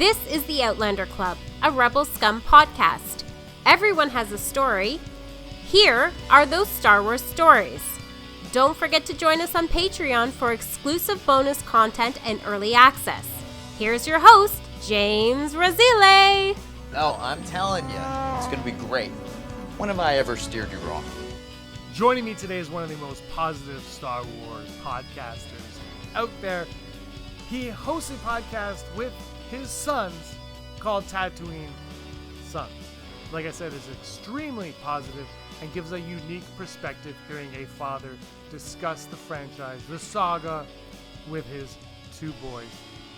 This is the Outlander Club, a Rebel Scum podcast. Everyone has a story. Here are those Star Wars stories. Don't forget to join us on Patreon for exclusive bonus content and early access. Here's your host, James Razile. No, I'm telling you, it's going to be great. When have I ever steered you wrong? Joining me today is one of the most positive Star Wars podcasters out there. He hosts a podcast with his sons called Tatooine Sons. Like I said, it's extremely positive and gives a unique perspective hearing a father discuss the franchise, the saga, with his two boys.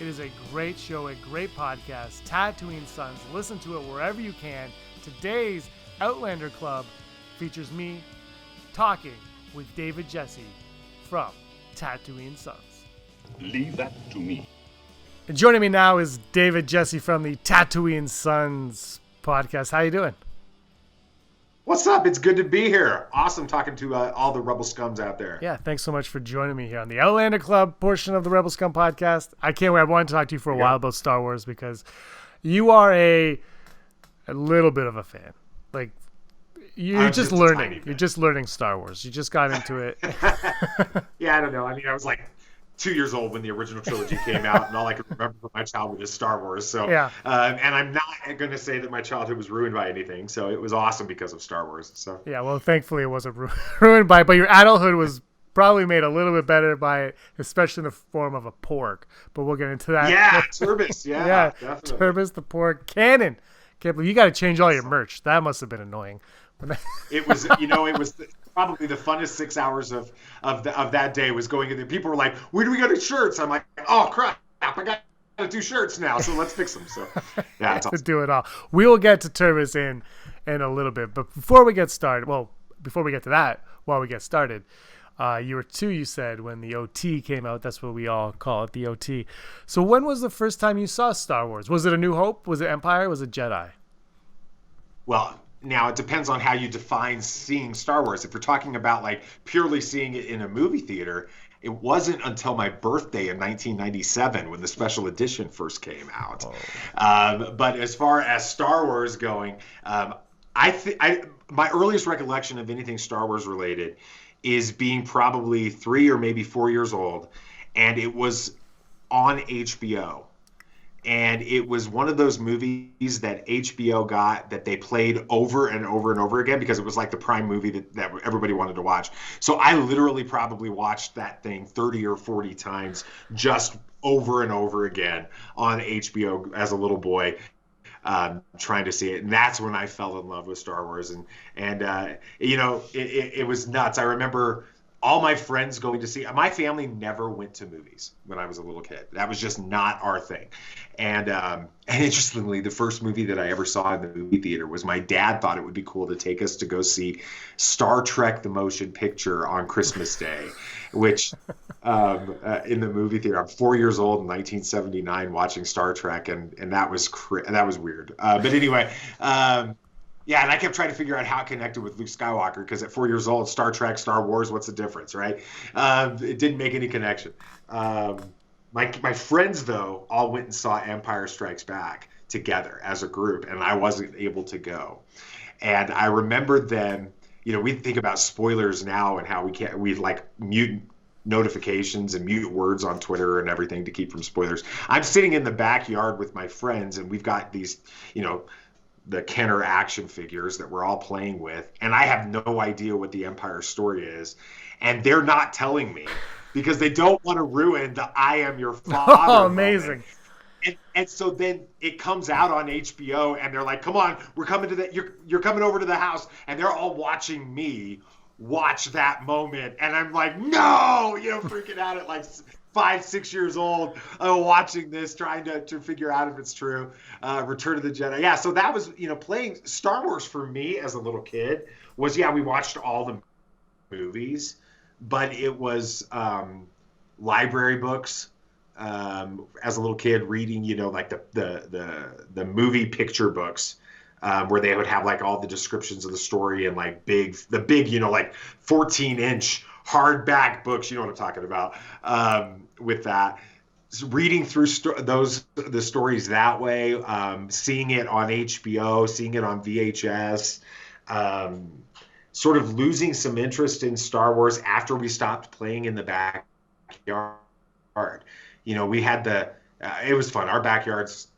It is a great show, a great podcast, Tatooine Sons. Listen to it wherever you can. Today's Outlander Club features me talking with David Jesse from Tatooine Sons. Leave that to me. And joining me now is David Jesse from the Tatooine Sons podcast. How you doing? What's up? It's good to be here. Awesome talking to all the Rebel Scums out there. Yeah, thanks so much for joining me here on the Outlander Club portion of the Rebel Scum podcast. I can't wait. I wanted to talk to you for a while about Star Wars because you are a little bit of a fan. Like, you're just learning. You're just learning Star Wars. You just got into it. Yeah, I don't know. I mean, I was like 2 years old when the original trilogy came out, and all I could remember from my childhood is Star Wars. So, yeah. And I'm not going to say that my childhood was ruined by anything. So it was awesome because of Star Wars. So yeah, well, thankfully it wasn't ruined by it, but your adulthood was probably made a little bit better by it, especially in the form of a pork. But we'll get into that. Yeah, Turbis. Yeah, yeah, definitely. Turbis the pork cannon. Can't believe you got to change all your merch. That must have been annoying. It was, it was probably the funnest 6 hours of that day was going in there. People were like, "Where do we go to shirts?" I'm like, "Oh crap! I got to do shirts now, so let's fix them." So yeah, it's awesome. Do it all. We will get to Turbis in a little bit, but before we get started, before we get to that, while we get started, you were 2. You said when the OT came out. That's what we all call it, the OT. So when was the first time you saw Star Wars? Was it A New Hope? Was it Empire? Was it Jedi? Well, now it depends on how you define seeing Star Wars. If you're talking about like purely seeing it in a movie theater, it wasn't until my birthday in 1997 when the special edition first came out. But as far as Star Wars going, my earliest recollection of anything Star Wars related is being probably 3 or maybe 4 years old, and it was on HBO. And it was one of those movies that HBO got that they played over and over and over again because it was like the prime movie that everybody wanted to watch. So I literally probably watched that thing 30 or 40 times just over and over again on HBO as a little boy, trying to see it. And that's when I fell in love with Star Wars. And it was nuts. I remember all my friends going to see. My family never went to movies when I was a little kid. That was just not our thing. And interestingly, the first movie that I ever saw in the movie theater was my dad thought it would be cool to take us to go see Star Trek: The Motion Picture on Christmas Day, which in the movie theater. I'm 4 years old in 1979 watching Star Trek, and that was weird. But anyway. Yeah, and I kept trying to figure out how it connected with Luke Skywalker because at 4 years old, Star Trek, Star Wars, what's the difference, right? It didn't make any connection. My friends, though, all went and saw Empire Strikes Back together as a group, and I wasn't able to go. And I remember then, we think about spoilers now and how we like mute notifications and mute words on Twitter and everything to keep from spoilers. I'm sitting in the backyard with my friends, and we've got these, the Kenner action figures that we're all playing with, and I have no idea what the Empire story is, and they're not telling me because they don't want to ruin the "I am your father." Oh, amazing! And so then it comes out on HBO, and they're like, "Come on, we're coming to you're coming over to the house," and they're all watching me watch that moment, and I'm like, "No!" Freaking out at like 5, 6 years old, watching this, trying to figure out if it's true. Return of the Jedi. Yeah, so that was, playing Star Wars for me as a little kid was, we watched all the movies, but it was library books as a little kid reading, like the movie picture books. Where they would have like all the descriptions of the story and like big, like 14-inch hardback books, you know what I'm talking about, with that. reading through the stories that way, seeing it on HBO, seeing it on VHS, sort of losing some interest in Star Wars after we stopped playing in the backyard. We had it was fun. Our backyards,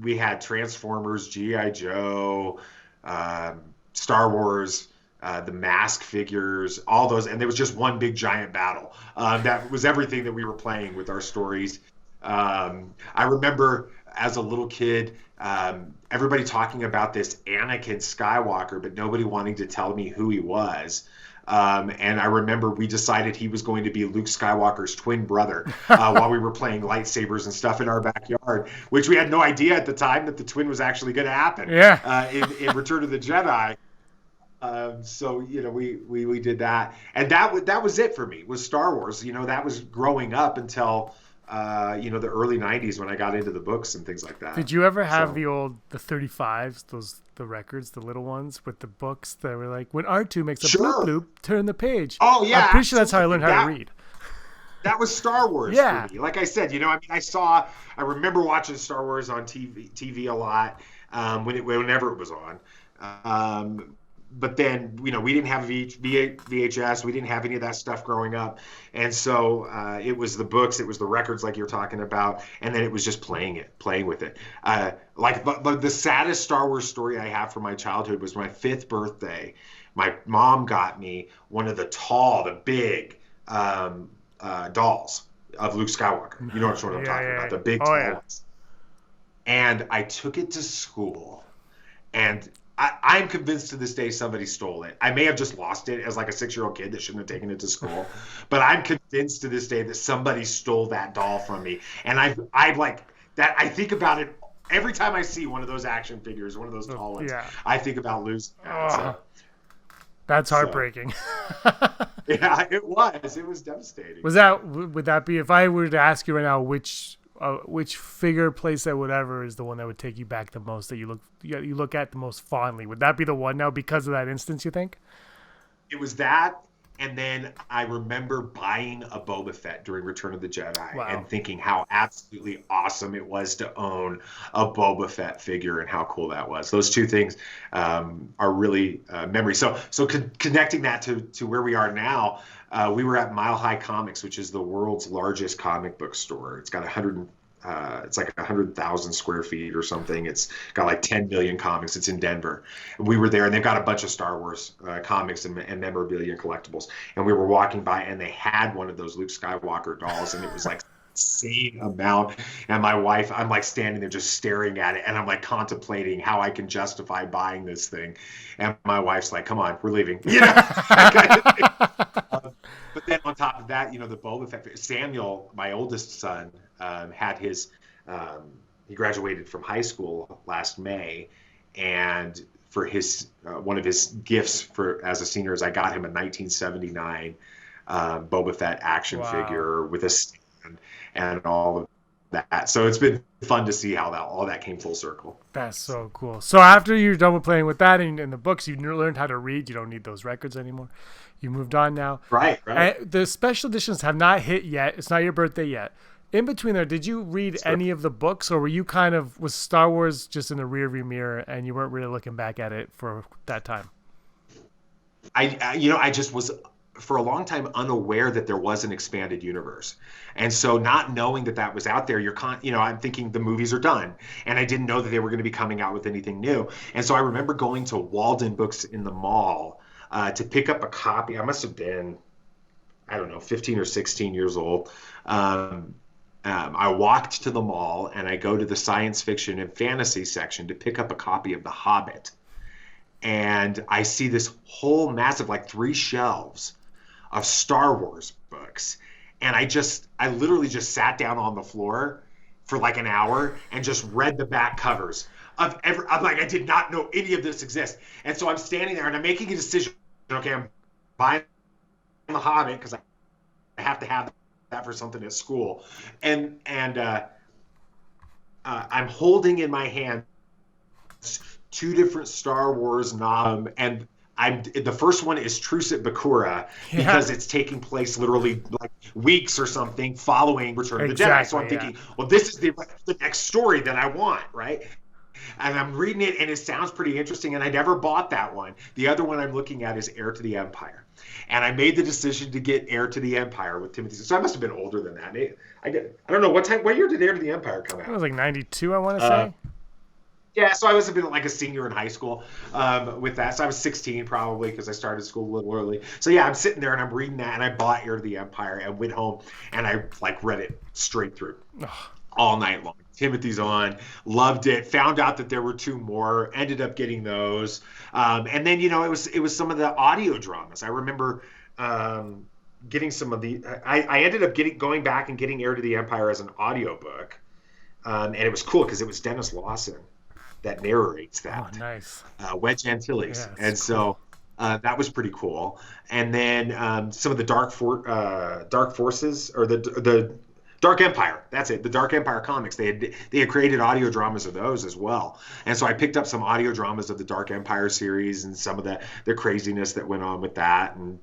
we had Transformers, G.I. Joe, Star Wars, the Mask figures, all those, and there was just one big giant battle. That was everything that we were playing with our stories. I remember as a little kid, everybody talking about this Anakin Skywalker, but nobody wanting to tell me who he was. And I remember we decided he was going to be Luke Skywalker's twin brother while we were playing lightsabers and stuff in our backyard, which we had no idea at the time that the twin was actually going to happen. Yeah. In Return of the Jedi. So we did that, and that was it for me, was Star Wars. That was growing up until the early 90s when I got into the books and things like that. Did you ever have the 35s, the records, the little ones with the books that were like, when R2 makes a bloop bloop, turn the page? Oh yeah, I'm pretty sure that's how I learned how to read. That was Star Wars for me. Like I said, I remember watching Star Wars on TV a lot whenever it was on. But then, we didn't have VHS. We didn't have any of that stuff growing up. And so it was the books, it was the records like you're talking about, and then it was just playing with it. But the saddest Star Wars story I have from my childhood was my 5th birthday. My mom got me one of the big dolls of Luke Skywalker. You know what I'm talking about, the big tall ones. And I took it to school, and I'm convinced to this day somebody stole it. I may have just lost it as like a 6-year-old kid that shouldn't have taken it to school, but I'm convinced to this day that somebody stole that doll from me. And I like that. I think about it every time I see one of those action figures, one of those tall ones. Yeah. I think about losing that. That's heartbreaking. Yeah, it was. It was devastating. Would that be, if I were to ask you right now, which figure, playset, whatever is the one that would take you back the most, that you look at the most fondly? Would that be the one now because of that instance, you think? It was that, and then I remember buying a Boba Fett during Return of the Jedi and thinking how absolutely awesome it was to own a Boba Fett figure and how cool that was. Those two things are really memories. So connecting that to where we are now, we were at Mile High Comics, which is the world's largest comic book store. It's got it's like 100,000 square feet or something. It's got like 10 million comics. It's in Denver. And we were there, and they've got a bunch of Star Wars comics and memorabilia and collectibles. And we were walking by, and they had one of those Luke Skywalker dolls, and it was like insane amount. And my wife, I'm like standing there just staring at it, and I'm like contemplating how I can justify buying this thing. And my wife's like, "Come on, we're leaving." But then on top of that, the Boba Fett, Samuel, my oldest son, had his, he graduated from high school last May, and for his, one of his gifts as a senior is I got him a 1979 Boba Fett action figure with a stand and all of that. So it's been fun to see how all that came full circle. That's so cool. So after you're done with playing with that and the books, you learned how to read. You don't need those records anymore. You moved on now. Right. The special editions have not hit yet. It's not your birthday yet. In between there, did you read any of the books, or were you was Star Wars just in the rearview mirror and you weren't really looking back at it for that time? I just was for a long time unaware that there was an expanded universe. And so not knowing that was out there, I'm thinking the movies are done. And I didn't know that they were going to be coming out with anything new. And so I remember going to Walden Books in the mall to pick up a copy. I must have been, 15 or 16 years old. I walked to the mall and I go to the science fiction and fantasy section to pick up a copy of The Hobbit. And I see this whole massive, 3 shelves of Star Wars books. And I literally just sat down on the floor for an hour and just read the back covers I'm like, I did not know any of this exists. And so I'm standing there and I'm making a decision. Okay, I'm buying The Hobbit because I have to have that for something at school. And I'm holding in my hand 2 different Star Wars novels, and the first one is Truce at Bakura because it's taking place literally like weeks or something following Return of the Jedi. So I'm thinking, well, this is the next story that I want, right? And I'm reading it, and it sounds pretty interesting, and I never bought that one. The other one I'm looking at is Heir to the Empire. And I made the decision to get Heir to the Empire with Timothy. So I must have been older than that. I don't know, what year did Heir to the Empire come out? It was like 92, I want to say. Yeah, so I was a bit like a senior in high school with that. So I was 16 probably because I started school a little early. So yeah, I'm sitting there and I'm reading that, and I bought Heir to the Empire and went home and I like read it straight through all night long. Timothy's on, loved it, found out that there were 2 more, ended up getting those. And then, it was some of the audio dramas. I remember getting some of the, I ended up going back and getting Heir to the Empire as an audiobook. And it was cool because it was Dennis Lawson that narrates that. Oh, nice. Wedge Antilles. Yeah, and so that was pretty cool. And then some of the Dark Forces, or the Dark Empire, that's it. The Dark Empire comics. They had created audio dramas of those as well. And so I picked up some audio dramas of the Dark Empire series and some of the craziness that went on with that, and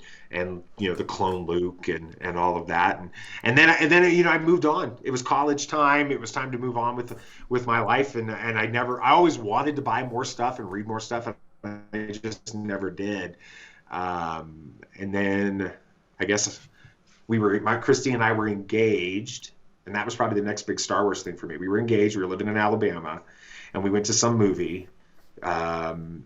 the clone Luke and all of that. And then I moved on. It was college time. It was time to move on with my life, and I always wanted to buy more stuff and read more stuff, and I just never did. And then I guess Christy and I were engaged, and that was probably the next big Star Wars thing for me. We were engaged. We were living in Alabama, and we went to some movie, and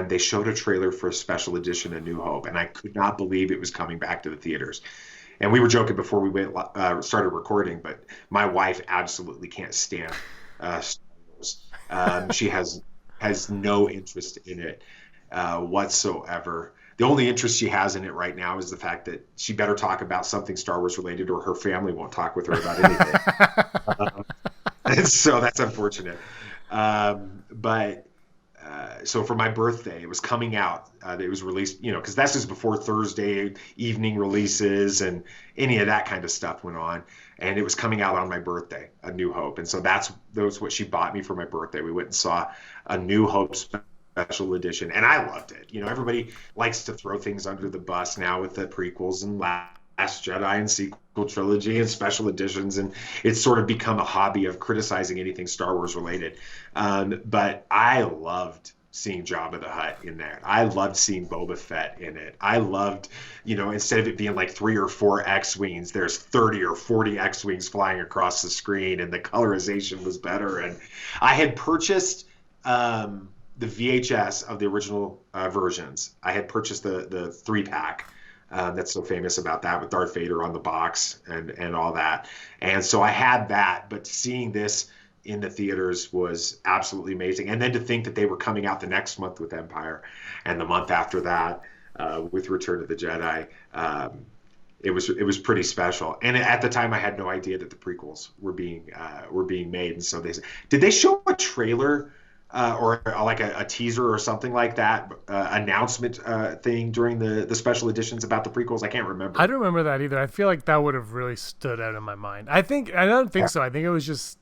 they showed a trailer for a special edition of New Hope, and I could not believe it was coming back to the theaters. And we were joking before we started recording, but my wife absolutely can't stand Star Wars. She has no interest in it whatsoever. The only interest she has in it right now is the fact that she better talk about something Star Wars related, or her family won't talk with her about anything. And so that's unfortunate. So for my birthday, it was coming out. It was released, because that's just before Thursday evening releases and any of that kind of stuff went on. And it was coming out on my birthday, A New Hope. And so that was what she bought me for my birthday. We went and saw A New Hope special edition, and I loved it. Everybody likes to throw things under the bus now with the prequels and Last Jedi and sequel trilogy and special editions, and it's sort of become a hobby of criticizing anything Star Wars related. But I loved seeing Jabba the Hutt in there. I loved seeing Boba Fett in it. I loved, instead of it being like 3 or 4 X-Wings, there's 30 or 40 X-Wings flying across the screen, and the colorization was better. And I had purchased the VHS of the original versions. I had purchased the 3-pack that's so famous about that, with Darth Vader on the box and all that. And so I had that, but seeing this in the theaters was absolutely amazing. And then to think that they were coming out the next month with Empire, and the month after that with Return of the Jedi, it was pretty special. And at the time, I had no idea that the prequels were being made. And so did they show a trailer or like a teaser or something like that, announcement thing during the special editions about the prequels? I can't remember. I don't remember that either. I feel like that would have really stood out in my mind. I don't think so. I think it was just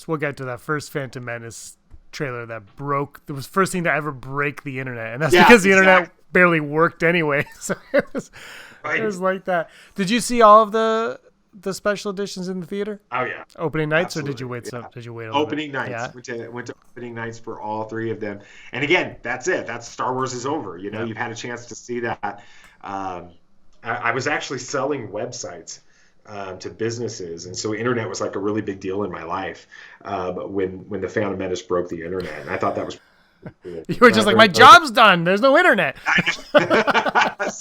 we'll get to that first Phantom Menace trailer that broke. It was the first thing to ever break the internet, and that's because the internet barely worked anyway. So it was like that. Did you see all of the special editions in the theater? Oh yeah. Opening nights, absolutely. Or did you wait? Yeah. Did you wait? Opening nights. Yeah. Went to opening nights for all 3 of them. And again, that's it. That's Star Wars is over. You've had a chance to see that. I was actually selling websites to businesses, and so internet was like a really big deal in my life when the Phantom Menace broke the internet, and I thought that was cool. You were just like, my job's done, there's no internet. But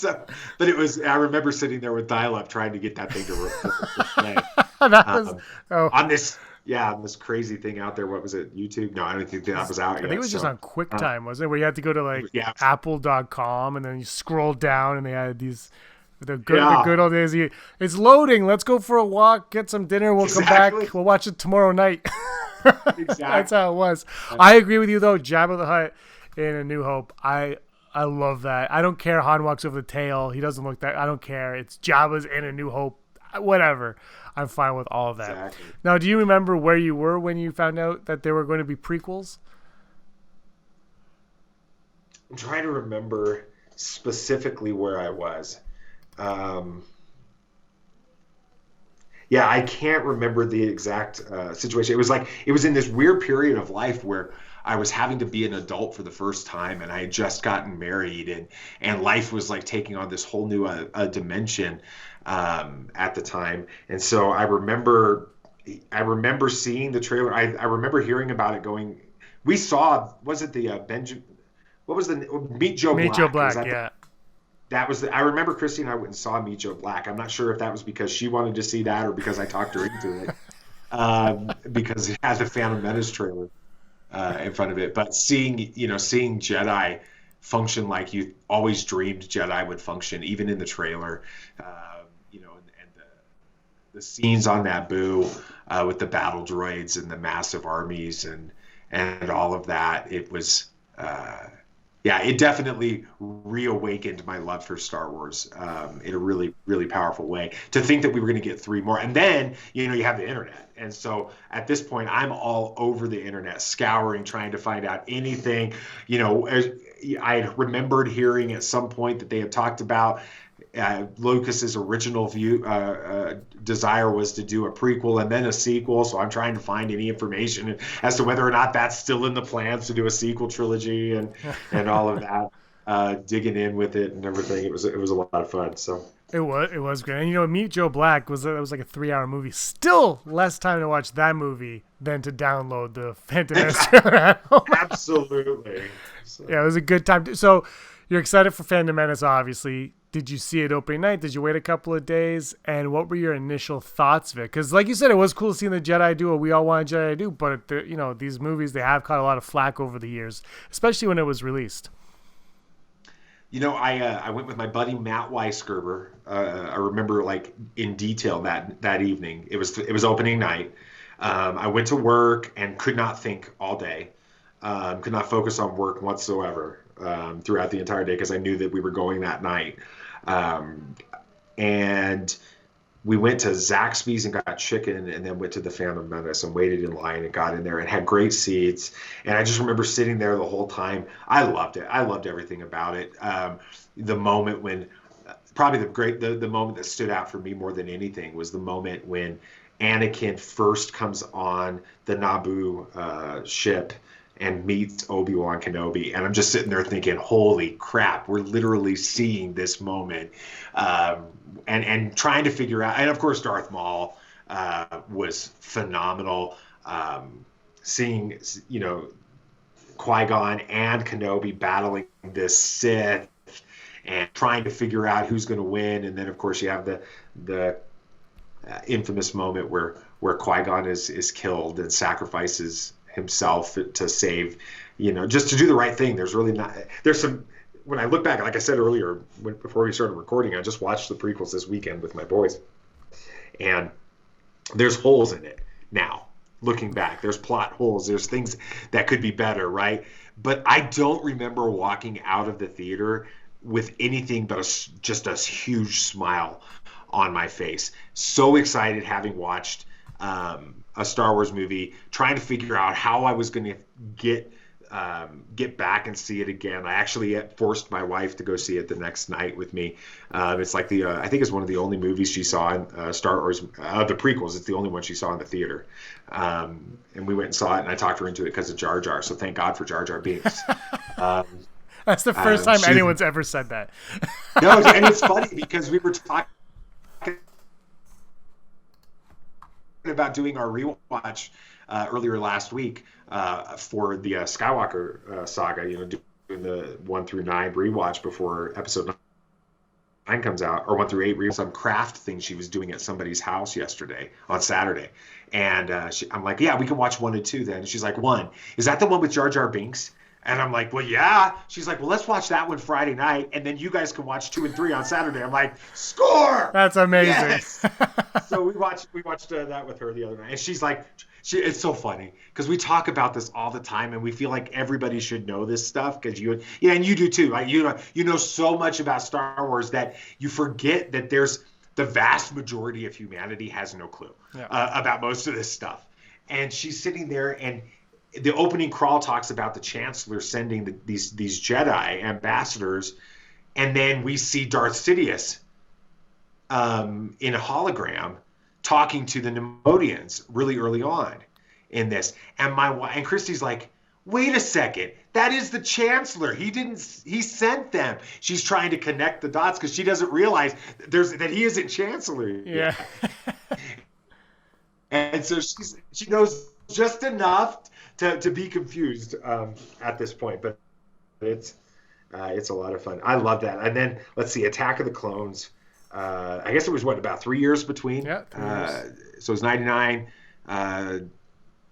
it was, I remember sitting there with dial-up trying to get that thing to play. On this crazy thing out there. What was it, YouTube? No, I don't think that was out yet. I think it was just on QuickTime, wasn't it, where you had to go to apple.com, and then you scroll down, and they had these the good old days. It's loading, let's go for a walk, get some dinner, we'll come back, we'll watch it tomorrow night. Exactly. That's how it was. I agree with you though. Jabba the Hutt in A New Hope, I love that. I don't care. Han walks over the tail, he doesn't look that, I don't care. It's Jabba's in A New Hope, whatever. I'm fine with all of that. Exactly. Now, do you remember where you were when you found out that there were going to be prequels? trying to remember specifically where I was. Yeah, I can't remember the exact situation. It was in this weird period of life where I was having to be an adult for the first time, and I had just gotten married, and life was like taking on this whole new dimension at the time. And so I remember seeing the trailer. I remember hearing about it going. We saw, was it the Benjamin? What was the Meet Joe Black? Meet Joe Black, yeah. That was I remember Christy and I went and saw Meet Joe Black. I'm not sure if that was because she wanted to see that or because I talked her into it, because it had the Phantom Menace trailer in front of it. But seeing Jedi function like you always dreamed Jedi would function, even in the trailer, and the scenes on Naboo with the battle droids and the massive armies and all of that, it was. It definitely reawakened my love for Star Wars in a really, really powerful way. To think that we were going to get 3 more. And then, you have the internet. And so at this point, I'm all over the internet, scouring, trying to find out anything. I had remembered hearing at some point that they had talked about Lucas's original desire was to do a prequel and then a sequel. So I'm trying to find any information as to whether or not that's still in the plans to do a sequel trilogy and all of that, digging in with it and everything. It was a lot of fun. So it was great. And Meet Joe Black was like a 3-hour movie. Still less time to watch that movie than to download the Phantom Menace trailer at home. Absolutely. Yeah, it was a good time. So you're excited for Phantom Menace, obviously. Did you see it opening night? Did you wait a couple of days? And what were your initial thoughts of it? Because like you said, it was cool seeing the Jedi do what we all wanted Jedi to do. But, these movies, they have caught a lot of flack over the years, especially when it was released. I went with my buddy Matt Weisgerber. I remember in detail that evening. It was opening night. I went to work and could not think all day. Could not focus on work whatsoever throughout the entire day because I knew that we were going that night. And we went to Zaxby's and got chicken and then went to the Phantom Menace and waited in line and got in there and had great seats. And I just remember sitting there the whole time. I loved it. I loved everything about it. The moment when probably the moment that stood out for me more than anything was the moment when Anakin first comes on the Naboo ship and meets Obi-Wan Kenobi. And I'm just sitting there thinking, holy crap, we're literally seeing this moment. And trying to figure out, and of course Darth Maul was phenomenal. Seeing, Qui-Gon and Kenobi battling this Sith and trying to figure out who's going to win. And then of course you have the infamous moment where Qui-Gon is killed and sacrifices himself to save, just to do the right thing. There's some, when I look back, like I said earlier, before we started recording, I just watched the prequels this weekend with my boys, and there's holes in it now. Looking back, there's plot holes, there's things that could be better, right? But I don't remember walking out of the theater with anything but just a huge smile on my face. So excited having watched a Star Wars movie, trying to figure out how I was going to get back and see it again. I actually forced my wife to go see it the next night with me. It's like I think it's one of the only movies she saw in Star Wars, the prequels. It's the only one she saw in the theater. And we went and saw it, and I talked her into it because of Jar Jar. So thank God for Jar Jar Binks. That's the first time anyone's ever said that. No, and it's funny because we were talking about doing our rewatch earlier last week for the Skywalker saga, doing the 1 through 9 rewatch before episode 9 comes out, or 1 through 8 rewatch. Some craft thing she was doing at somebody's house yesterday on Saturday, and I'm like, yeah, we can watch 1 and 2 then. And she's like, 1, is that the one with Jar Jar Binks? And I'm like, well, yeah. She's like, well, let's watch that one Friday night, and then you guys can watch 2 and 3 on Saturday. I'm like, score! That's amazing. Yes! So we watched that with her the other night, and she's like, it's so funny because we talk about this all the time, and we feel like everybody should know this stuff because and you do too. Like you know so much about Star Wars that you forget that there's the vast majority of humanity has no clue about most of this stuff. And she's sitting there and the opening crawl talks about the Chancellor sending these Jedi ambassadors, and then we see Darth Sidious in a hologram talking to the Nemodians really early on in this. And Christy's like, wait a second, that is the Chancellor. He sent them. She's trying to connect the dots because she doesn't realize that he isn't Chancellor yet. Yeah. And so she knows just enough to be confused at this point. But it's a lot of fun. I love that. And then let's see, Attack of the Clones. I guess it was about 3 years between. Yeah. 3 years. So it was 99,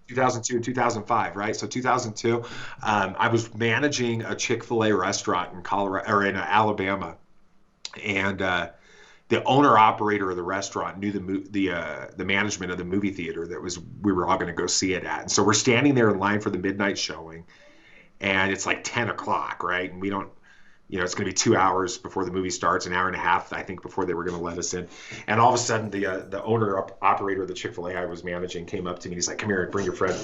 2002, and 2005, right? So 2002, I was managing a Chick-fil-A restaurant in Colorado or in Alabama, and the owner operator of the restaurant knew the management of the movie theater we were all going to go see it at. And so we're standing there in line for the midnight showing, and it's like 10 o'clock, right? And we don't, it's going to be 2 hours before the movie starts, an hour and a half, I think, before they were going to let us in. And all of a sudden, the owner operator of the Chick-fil-A I was managing came up to me. He's like, come here, bring your friend.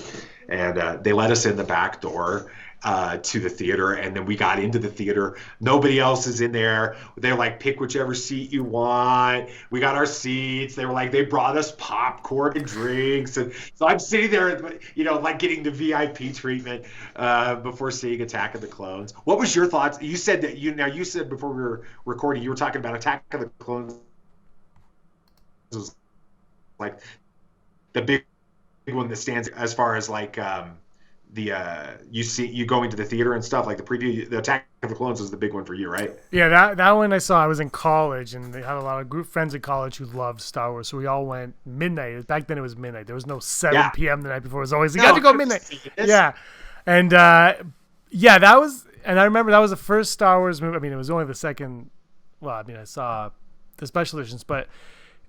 And they let us in the back door to the theater, and then we got into the theater. Nobody else is in there. They're like, pick whichever seat you want. We got our seats. They were like, they brought us popcorn and drinks, and so I'm sitting there, like getting the VIP treatment before seeing Attack of the Clones. What was your thoughts? You said that you said before we were recording, you were talking about Attack of the Clones was like the big one that stands as far as like you going to the theater and stuff, like the preview. The Attack of the Clones was the big one for you, right? Yeah, that one I saw. I was in college, and they had a lot of group friends in college who loved Star Wars, so we all went midnight. Back then it was midnight. There was no 7 p.m. the night before. It was always, you got to go midnight. Yeah. And that was, and I remember that was the first Star Wars movie. I mean, it was only the second. Well, I mean, I saw the special editions, but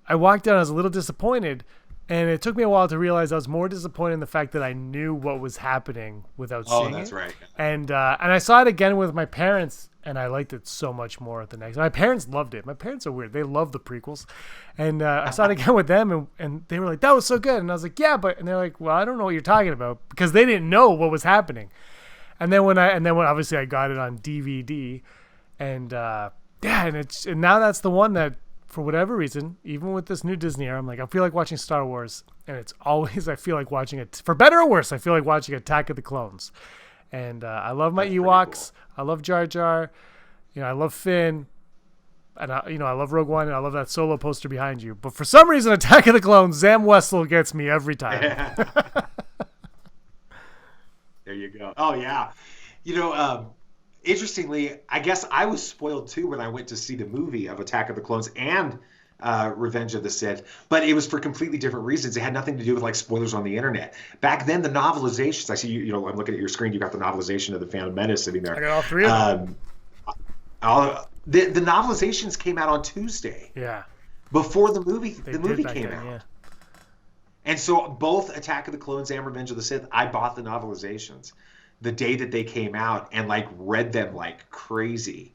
I walked out, I was a little disappointed. And it took me a while to realize I was more disappointed in the fact that I knew what was happening without seeing it. Oh, that's right. And I saw it again with my parents, and I liked it so much more the next. My parents loved it. My parents are weird. They love the prequels. And I saw it again with them, and they were like, that was so good. And I was like, yeah, but... And they're like, well, I don't know what you're talking about, because they didn't know what was happening. And then when obviously I got it on DVD, and and now that's the one that, for whatever reason, even with this new Disney era, I'm like, I feel like watching Star Wars, and it's always, I feel like watching it, for better or worse, I feel like watching Attack of the Clones. And I love my Ewoks. Cool. I love Jar Jar. I love Finn. And I love Rogue One, and I love that Solo poster behind you. But for some reason, Attack of the Clones, Zam Wesell gets me every time. There you go. Oh, yeah. Interestingly, I guess I was spoiled too when I went to see the movie of Attack of the Clones and Revenge of the Sith, but it was for completely different reasons. It had nothing to do with like spoilers on the internet. Back then, the novelizations, I see you I'm looking at your screen, you got the novelization of the Phantom Menace sitting there. I got all three of them. The novelizations came out on Tuesday. Yeah. Before the movie came out. Yeah. And so both Attack of the Clones and Revenge of the Sith, I bought the novelizations the day that they came out and like read them like crazy.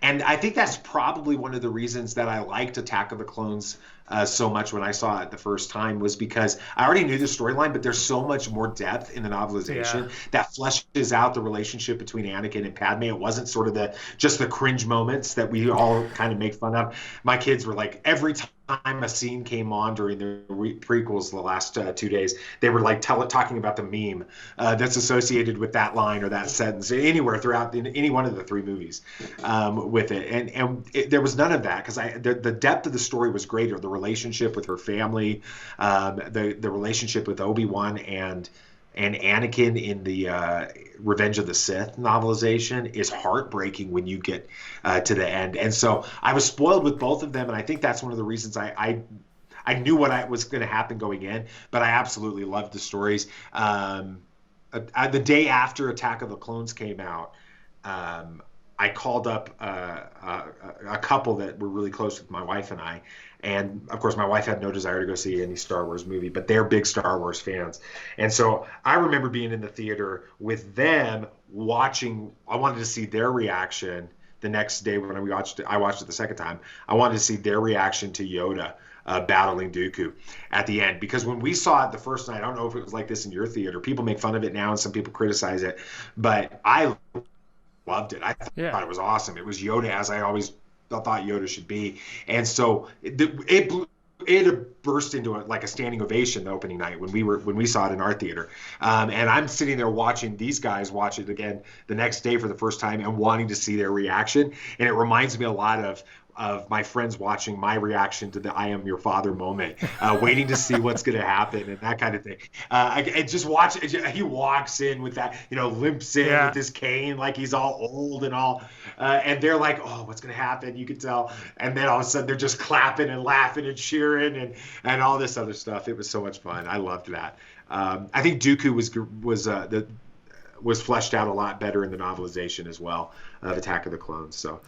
And I think that's probably one of the reasons that I liked Attack of the Clones so much when I saw it the first time, was because I already knew the storyline, but there's so much more depth in the novelization that fleshes out the relationship between Anakin and Padme. It wasn't sort of just the cringe moments that we all kind of make fun of. My kids were like, every time a scene came on during the prequels the last 2 days, they were like talking about the meme that's associated with that line or that sentence anywhere throughout any one of the three movies with it. And there was none of that, because the depth of the story was greater. The relationship with her family, the relationship with Obi-Wan and Anakin in the Revenge of the Sith novelization is heartbreaking when you get to the end. And so I was spoiled with both of them, and I think that's one of the reasons I knew what was going to happen going in, but I absolutely loved the stories. The day after Attack of the Clones came out, I called up a couple that were really close with my wife and I. And, of course, my wife had no desire to go see any Star Wars movie, but they're big Star Wars fans. And so I remember being in the theater with them watching. I wanted to see their reaction the next day when I watched it the second time. I wanted to see their reaction to Yoda battling Dooku at the end, because when we saw it the first night, I don't know if it was like this in your theater. People make fun of it now, and some people criticize it, but I loved it. I thought it was awesome. It was Yoda as I always thought Yoda should be, and so it burst into a standing ovation the opening night when we saw it in our theater, and I'm sitting there watching these guys watch it again the next day for the first time and wanting to see their reaction, and it reminds me a lot of my friends watching my reaction to the "I am your father" moment, waiting to see what's going to happen and that kind of thing. I just watch. He walks in with that, limps in with his cane like he's all old and all, and they're like, "Oh, what's going to happen?" You could tell, and then all of a sudden they're just clapping and laughing and cheering and all this other stuff. It was so much fun. I loved that. I think Dooku was fleshed out a lot better in the novelization as well of Attack of the Clones. So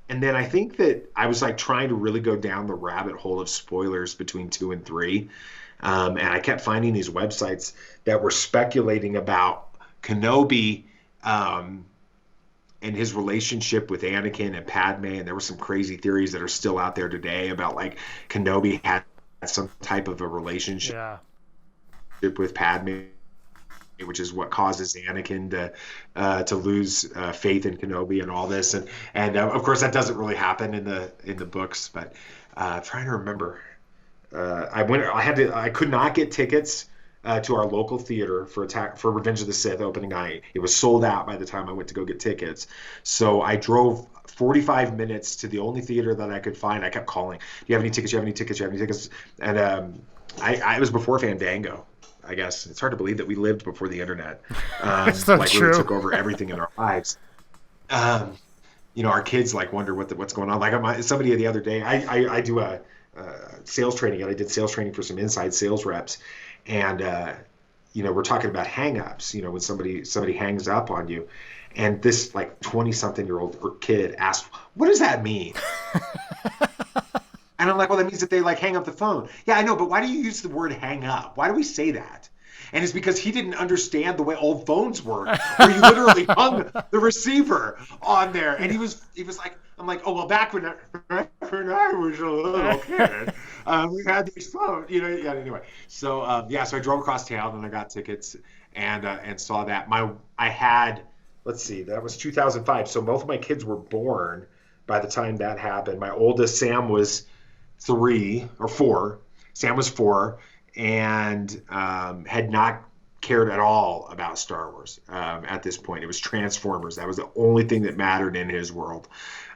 and then I think that I was trying to really go down the rabbit hole of spoilers between 2 and 3. And I kept finding these websites that were speculating about Kenobi and his relationship with Anakin and Padme. And there were some crazy theories that are still out there today about Kenobi had some type of a relationship with Padme, which is what causes Anakin to lose faith in Kenobi and all this, and of course that doesn't really happen in the books. But trying to remember, I could not get tickets to our local theater for Revenge of the Sith opening night. It was sold out by the time I went to go get tickets. So I drove 45 minutes to the only theater that I could find. I kept calling, "Do you have any tickets? Do you have any tickets? Do you have any tickets?" And it was before Fandango. I guess it's hard to believe that we lived before the internet. That's not true. Really took over everything in our lives. Our kids wonder what's going on. Somebody the other day, I do a sales training, and I did sales training for some inside sales reps, and we're talking about hang-ups. When somebody hangs up on you, and this 20-something-year-old kid asked, "What does that mean?" And I'm like, "Well, that means that they hang up the phone." "Yeah, I know, but why do you use the word hang up? Why do we say that?" And it's because he didn't understand the way old phones work, where you literally hung the receiver on there. And he was like, I'm like, "Oh, well, back when I was a little kid, we had these phones, Yeah, anyway, so so I drove across town and I got tickets and saw that. I had, let's see, that was 2005. So both of my kids were born by the time that happened. My oldest, Sam, was 3 or 4. Sam was 4 and had not cared at all about Star Wars at this point. It was Transformers. That was the only thing that mattered in his world.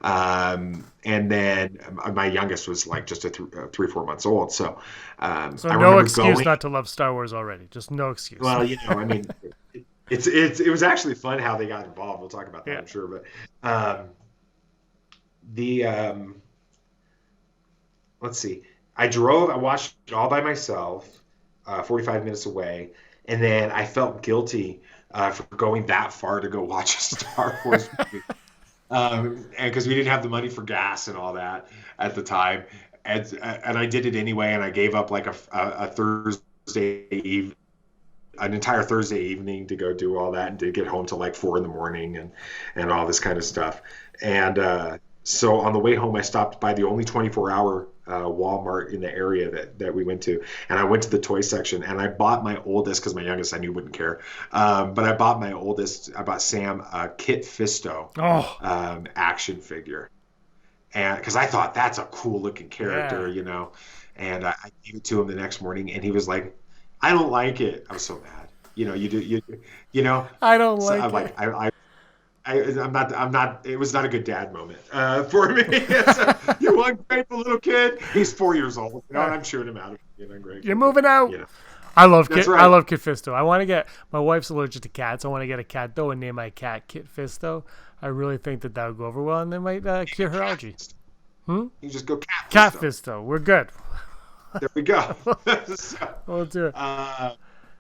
And then my youngest was just 3 or 4 months old. So I no excuse not to love Star Wars already. Just no excuse. Well, I mean, it was actually fun how they got involved. We'll talk about that, I'm sure. But let's see. I watched it all by myself, 45 minutes away, and then I felt guilty for going that far to go watch a Star Wars movie. And because we didn't have the money for gas and all that at the time. And I did it anyway, and I gave up a Thursday evening, an entire Thursday evening to go do all that, and to get home till 4 a.m. and all this kind of stuff. And so on the way home, I stopped by the only 24-hour Walmart in the area that we went to, and I went to the toy section, and I bought my oldest, because my youngest I knew wouldn't care, but I bought Sam a Kit Fisto action figure, and because I thought that's a cool looking character, and I gave it to him the next morning, and he was like, "I don't like it." I was so mad. I don't like it. I'm not. It was not a good dad moment for me. You ungrateful little kid. He's 4 years old. I'm shooting him out of being ungrateful. You're moving out. I love Kit. Right. I love Kit Fisto. I want to get. My wife's allergic to cats. I want to get a cat though and name my cat Kit Fisto. I really think that would go over well, and they might cure her allergy. You just go Cat Fisto. We're good. There we go. We'll do it.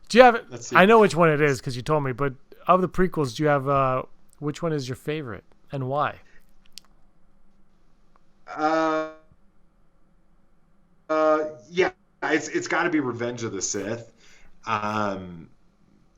Do you have? Let's see. I know which one it is because you told me. But of the prequels, do you have? Which one is your favorite and why? Yeah, it's got to be Revenge of the Sith.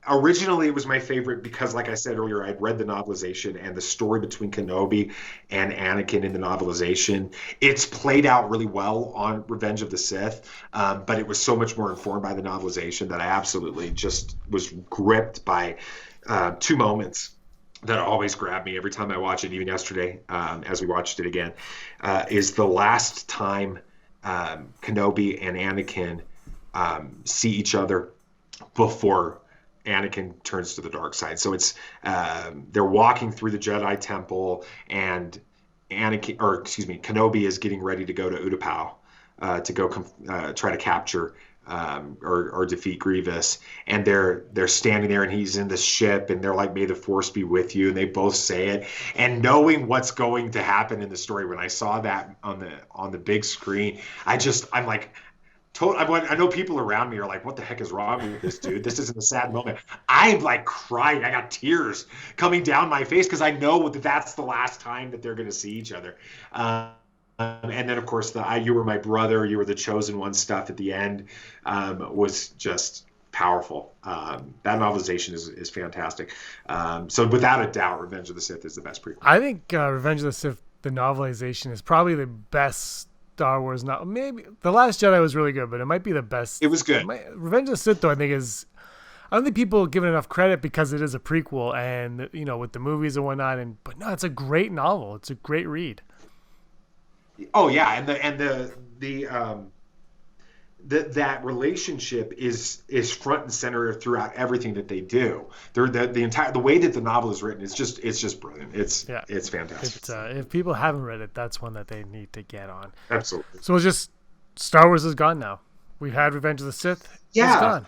Originally, it was my favorite because, like I said earlier, I'd read the novelization and the story between Kenobi and Anakin in the novelization. It's played out really well on Revenge of the Sith, but it was so much more informed by the novelization that I absolutely just was gripped by two moments that always grab me every time I watch it, even yesterday as we watched it again, is the last time Kenobi and Anakin see each other before Anakin turns to the dark side. So it's they're walking through the Jedi Temple, and Kenobi is getting ready to go to Utapau to go try to capture or defeat Grievous. And they're standing there, and he's in the ship, and they're like, "May the Force be with you," and they both say it. And knowing what's going to happen in the story, when I saw that on the big screen, I'm like. I know people around me are like, "What the heck is wrong with this dude? This isn't a sad moment." I'm like crying. I got tears coming down my face because I know that that's the last time that they're going to see each other. And then, of course, "You were my brother, you were the chosen one" stuff at the end was just powerful. That novelization is fantastic. So without a doubt, Revenge of the Sith is the best prequel. I think Revenge of the Sith, the novelization, is probably the best Star Wars. Not maybe The Last Jedi was really good, but it might be the best. It was good. Revenge of the Sith, though, I don't think people give it enough credit because it is a prequel, and with the movies and whatnot. But no, it's a great novel. It's a great read. Oh yeah, that relationship is front and center throughout everything that they do. The way that the novel is written, it's just brilliant. It's fantastic. If people haven't read it, that's one that they need to get on. Absolutely. So it's just Star Wars is gone now. We've had Revenge of the Sith. Yeah. It's gone.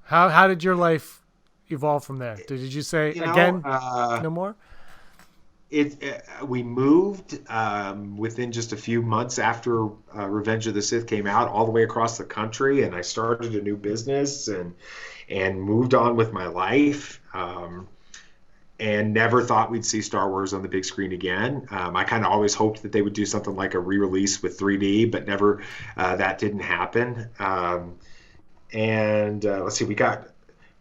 How did your life evolve from there? Did you say again no more? We moved within just a few months after Revenge of the Sith came out, all the way across the country, and I started a new business and moved on with my life, and never thought we'd see Star Wars on the big screen again. I kind of always hoped that they would do something like a re-release with 3D, but never that didn't happen. Let's see, we got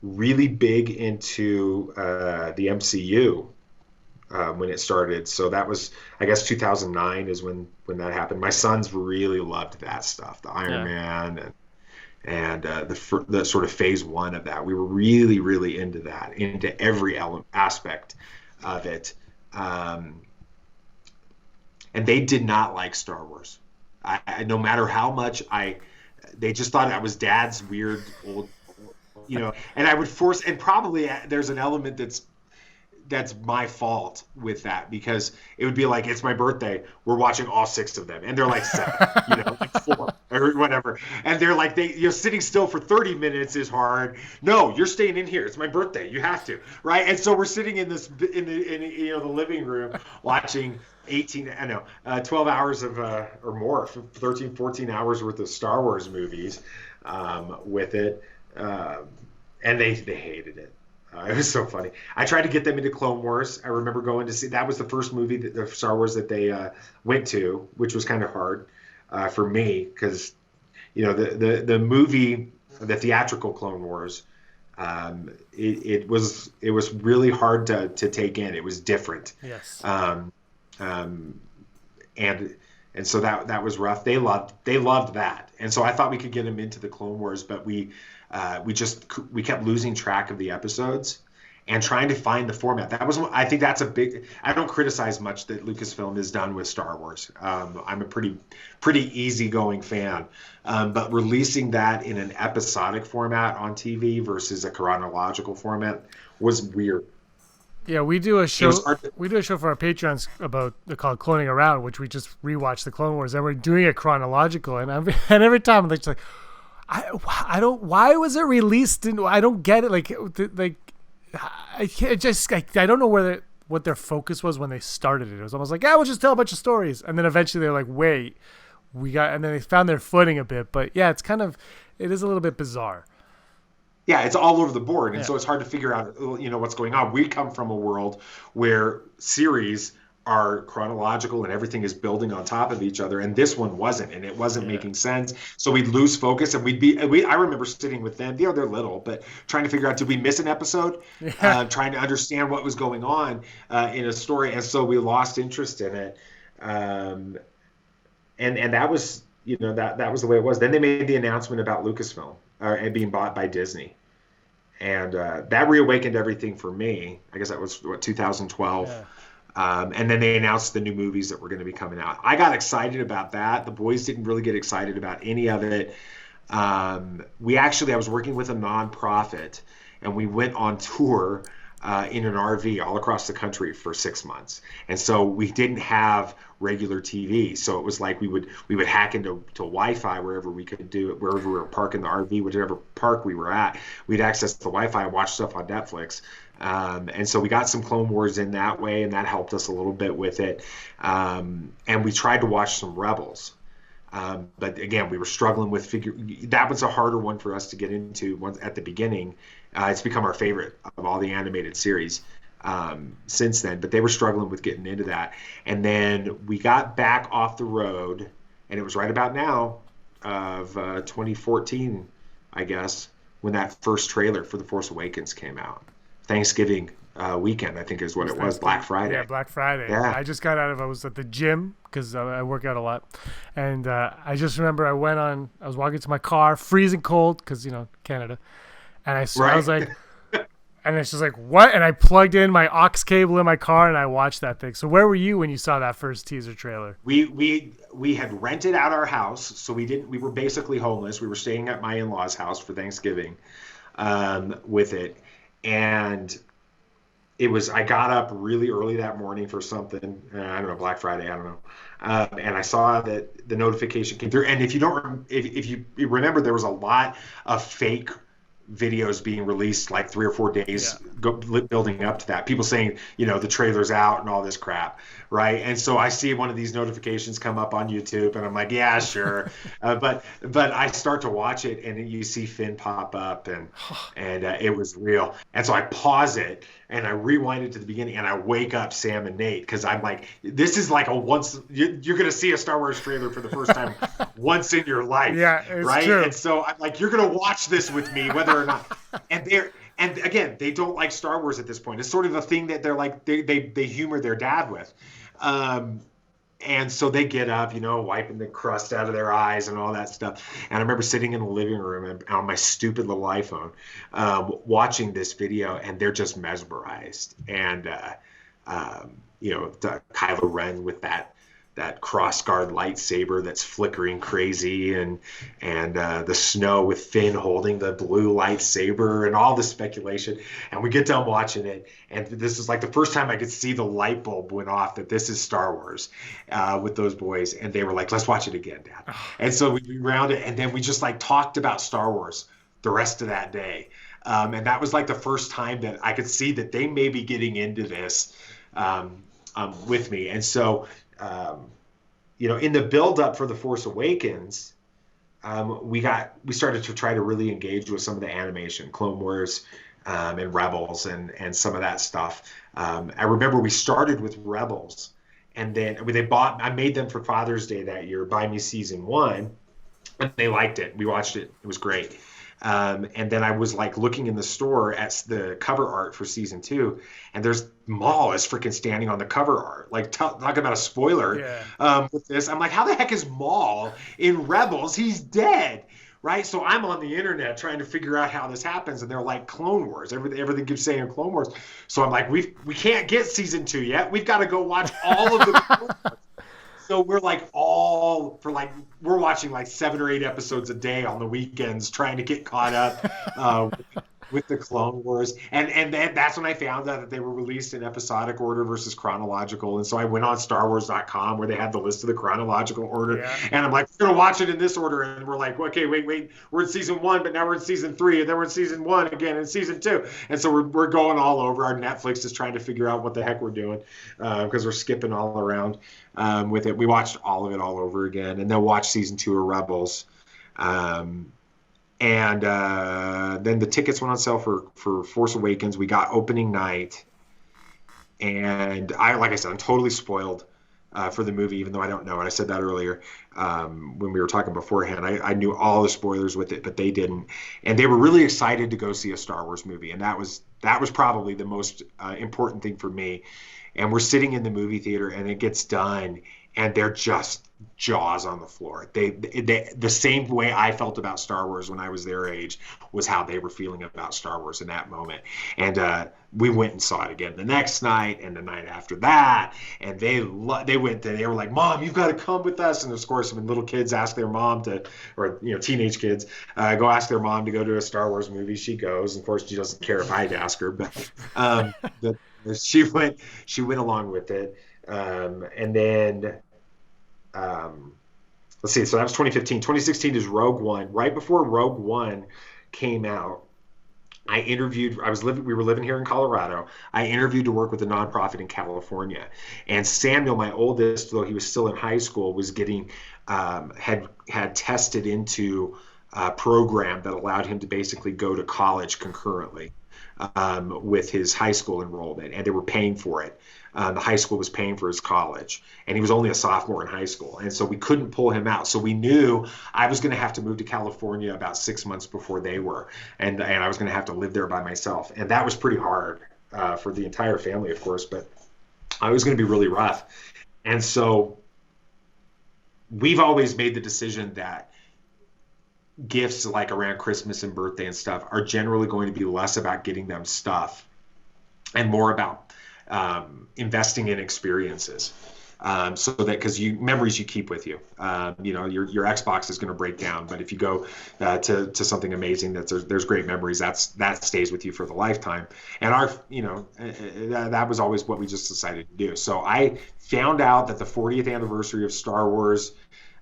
really big into the MCU. When it started. So that was, I guess, 2009 is when that happened. My sons really loved that stuff, the Iron Man and the sort of phase one of that. We were really, really into that, into every aspect of it. And they did not like Star Wars. No matter how much they just thought I was Dad's weird old, and I would force, and probably there's an element that's my fault with that, because it would be like, it's my birthday, we're watching all 6 of them, and they're like 7, like 4 or whatever, and they're like, sitting still for 30 minutes is hard. No, you're staying in here. It's my birthday. You have to, right? And so we're sitting in the living room watching 12 hours of or more, 13, 14 hours worth of Star Wars movies with it, and they hated it. It was so funny. I tried to get them into Clone Wars. I remember going to see, that was the first movie the Star Wars that they went to, which was kind of hard for me because, the movie, the theatrical Clone Wars, it was really hard to take in. It was different. Yes. And so that was rough. They loved that, and so I thought we could get them into the Clone Wars, but we kept losing track of the episodes and trying to find the format. I think that's a big. I don't criticize much that Lucasfilm has done with Star Wars. I'm a pretty easygoing fan, but releasing that in an episodic format on TV versus a chronological format was weird. Yeah, we do a show. We do a show for our Patreons called Cloning Around, which we just rewatch the Clone Wars, and we're doing it chronological. And every time, I'm like, I don't. Why was it released? I don't get it. I don't know what their focus was when they started it. It was almost like, we'll just tell a bunch of stories, and then eventually they're like, wait, and then they found their footing a bit. But yeah, it is a little bit bizarre. Yeah, it's all over the board, and so it's hard to figure out, what's going on. We come from a world where series are chronological and everything is building on top of each other, and this one wasn't, and it wasn't making sense. So we'd lose focus, and I remember sitting with them, they're little, but trying to figure out, did we miss an episode? Trying to understand what was going on in a story, and so we lost interest in it. And that was, that was the way it was. Then they made the announcement about Lucasfilm and being bought by Disney, and that reawakened everything for me. I guess that was 2012. Yeah. And then they announced the new movies that were going to be coming out. I got excited about that. The boys didn't really get excited about any of it. I was working with a nonprofit, and we went on tour in an RV all across the country for 6 months. And so we didn't have regular TV. So it was like we would hack into Wi-Fi wherever we could do it, wherever we were parking the RV, whichever park we were at. We'd access the Wi-Fi and watch stuff on Netflix. And so we got some Clone Wars in that way, and that helped us a little bit with it. And we tried to watch some Rebels. But again, we were struggling with that was a harder one for us to get into at the beginning. It's become our favorite of all the animated series since then, but they were struggling with getting into that. And then we got back off the road, and it was right about now of 2014, I guess, when that first trailer for The Force Awakens came out. Thanksgiving weekend, I think is what it was, Black Friday. Yeah, Black Friday. Yeah. I just got I was at the gym because I work out a lot. And I just remember I was walking to my car, freezing cold because, Canada. And I was like, and it's just like, what? And I plugged in my aux cable in my car and I watched that thing. So where were you when you saw that first teaser trailer? We had rented out our house, so we were basically homeless. We were staying at my in-laws' house for Thanksgiving with it. And I got up really early that morning for something, I don't know, Black Friday, I don't know. And I saw that the notification came through. And if you remember, there was a lot of fake videos being released like 3 or 4 days building up to that. People saying, the trailer's out and all this crap, right? And so I see one of these notifications come up on YouTube, and I'm like, yeah, sure. But I start to watch it, and you see Finn pop up, and it was real. And so I pause it, and I rewind it to the beginning, and I wake up Sam and Nate, because I'm like, this is like you're going to see a Star Wars trailer for the first time once in your life, right? True. And so I'm like, you're going to watch this with me, whether or not. And again, they don't like Star Wars at this point. It's sort of a thing that they're like, they humor their dad with. And so they get up, wiping the crust out of their eyes and all that stuff. And I remember sitting in the living room on my stupid little iPhone, watching this video, and they're just mesmerized. And, Kylo Ren with that cross-guard lightsaber that's flickering crazy, and the snow with Finn holding the blue lightsaber, and all the speculation. And we get done watching it, and this is like the first time I could see the light bulb went off that this is Star Wars with those boys. And they were like, let's watch it again, Dad. And so we round it, and then we just like talked about Star Wars the rest of that day. And that was like the first time that I could see that they may be getting into this with me. And so in the build up for The Force Awakens, we started to try to really engage with some of the animation, Clone Wars, and Rebels, and some of that stuff. I remember we started with Rebels, and then I made them for Father's Day that year, buy me season 1, and they liked it. We watched it. It was great. And then I was like looking in the store at the cover art for season 2, and there's Maul is freaking standing on the cover art, like talking about a spoiler with this. I'm like, how the heck is Maul in Rebels? He's dead, right? So I'm on the internet trying to figure out how this happens, and they're like, Clone Wars. Everything keeps saying Clone Wars. So I'm like, we can't get season 2 yet. We've got to go watch all of the Clone Wars. So we're we're watching like 7 or 8 episodes a day on the weekends, trying to get caught up with the Clone Wars. And then that's when I found out that they were released in episodic order versus chronological. And so I went on StarWars.com where they had the list of the chronological order. Yeah. And I'm like, we're going to watch it in this order. And we're like, okay, wait, we're in season 1, but now we're in season 3, and then we're in season 1 again in season 2. And so we're going all over. Our Netflix is trying to figure out what the heck we're doing because we're skipping all around with it. We watched all of it all over again, and then watched season 2 of Rebels. And then the tickets went on sale for Force Awakens. We got opening night. And like I said, I'm totally spoiled for the movie, even though I don't know it. I said that earlier when we were talking beforehand. I knew all the spoilers with it, but they didn't. And they were really excited to go see a Star Wars movie, and that was probably the most important thing for me. And we're sitting in the movie theater, and it gets done, and they're just jaws on the floor. They the same way I felt about Star Wars when I was their age was how they were feeling about Star Wars in that moment. And we went and saw it again the next night and the night after that. And they were like, "Mom, you've got to come with us." And of course, when little kids ask their mom to, or teenage kids go ask their mom to go to a Star Wars movie, she goes. And of course, she doesn't care if I'd ask her, but she went along with it. And then let's see, so that was 2015. 2016 is Rogue One. Right before Rogue One came out, we were living here in Colorado. I interviewed to work with a nonprofit in California. And Samuel, my oldest, though he was still in high school, was getting had tested into a program that allowed him to basically go to college concurrently with his high school enrollment, and they were paying for it. The high school was paying for his college, and he was only a sophomore in high school. And so we couldn't pull him out. So we knew I was going to have to move to California about 6 months before they were. And I was going to have to live there by myself. And that was pretty hard for the entire family, of course, but I was going to be really rough. And so we've always made the decision that gifts like around Christmas and birthday and stuff are generally going to be less about getting them stuff and more about investing in experiences, so that because memories you keep with you. Your Xbox is going to break down, but if you go to something amazing, there's great memories. That stays with you for the lifetime. And that was always what we just decided to do. So I found out that the 40th anniversary of Star Wars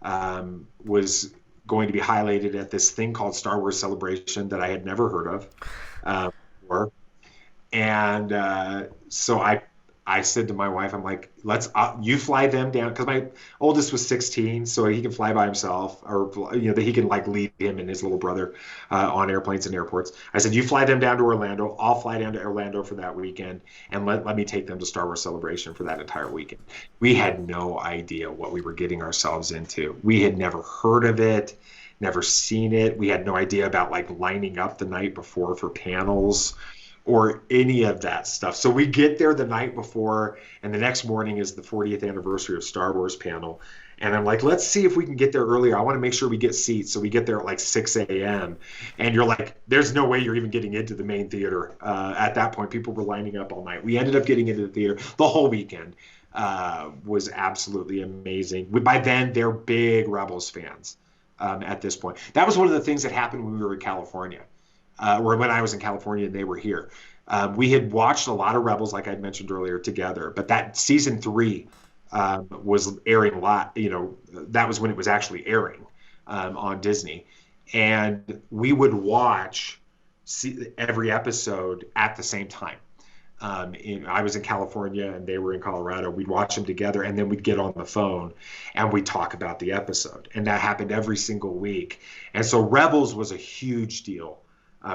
was going to be highlighted at this thing called Star Wars Celebration that I had never heard of before. And so I said to my wife, I'm like, let's you fly them down, because my oldest was 16, so he can fly by himself, or that he can like lead him and his little brother on airplanes and airports. I said, you fly them down to Orlando. I'll fly down to Orlando for that weekend, and let me take them to Star Wars Celebration for that entire weekend. We had no idea what we were getting ourselves into. We had never heard of it, never seen it. We had no idea about like lining up the night before for panels or any of that stuff. So we get there the night before, and the next morning is the 40th anniversary of Star Wars panel. And I'm like, let's see if we can get there earlier. I want to make sure we get seats. So we get there at like 6 a.m. And you're like, there's no way you're even getting into the main theater. At that point, people were lining up all night. We ended up getting into the theater the whole weekend. Was absolutely amazing. By then, they're big Rebels fans at this point. That was one of the things that happened when we were in California. Or when I was in California and they were here. We had watched a lot of Rebels, like I mentioned earlier, together. But that season 3 was airing a lot. That was when it was actually airing on Disney. And we would watch every episode at the same time. I was in California and they were in Colorado. We'd watch them together, and then we'd get on the phone and we'd talk about the episode. And that happened every single week. And so Rebels was a huge deal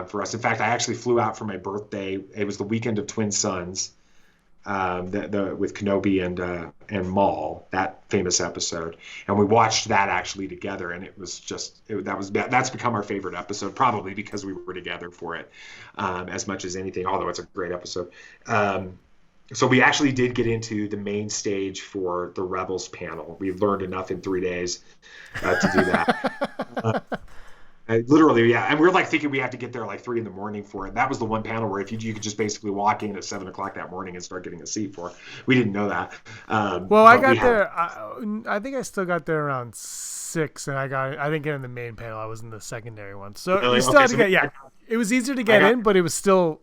for us. In fact, I actually flew out for my birthday. It was the weekend of Twin Sons, with Kenobi and Maul, that famous episode, and we watched that actually together. And it was that's become our favorite episode, probably because we were together for it as much as anything. Although it's a great episode. So we actually did get into the main stage for the Rebels panel. We learned enough in 3 days to do that. Literally, yeah. And we're like thinking we have to get there like 3 a.m. for it. That was the one panel where if you could just basically walk in at 7 o'clock that morning and start getting a seat for it. We didn't know that. Well, I got there. I think I still got there around 6, and I didn't get in the main panel. I was in the secondary one. So really? You still had to get. Yeah, it was easier to get in, but it was still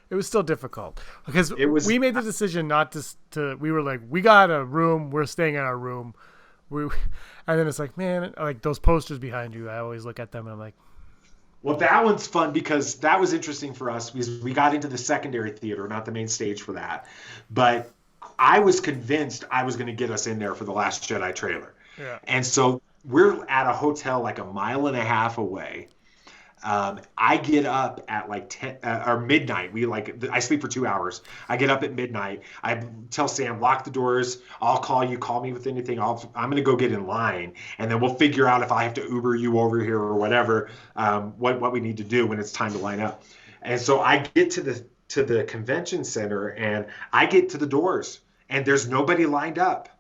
difficult because we made the decision not to. We were like, we got a room. We're staying in our room. And then it's like, man, like those posters behind you, I always look at them and I'm like, well, that one's fun because that was interesting for us because we got into the secondary theater, not the main stage for that. But I was convinced I was going to get us in there for the Last Jedi trailer. Yeah. And so we're at a hotel like a mile and a half away. I get up at like 10 or midnight. I sleep for 2 hours. I get up at midnight. I tell Sam, lock the doors. I'll call you. Call me with anything. I'm going to go get in line, and then we'll figure out if I have to Uber you over here or whatever. What we need to do when it's time to line up. And so I get to the convention center, and I get to the doors, and there's nobody lined up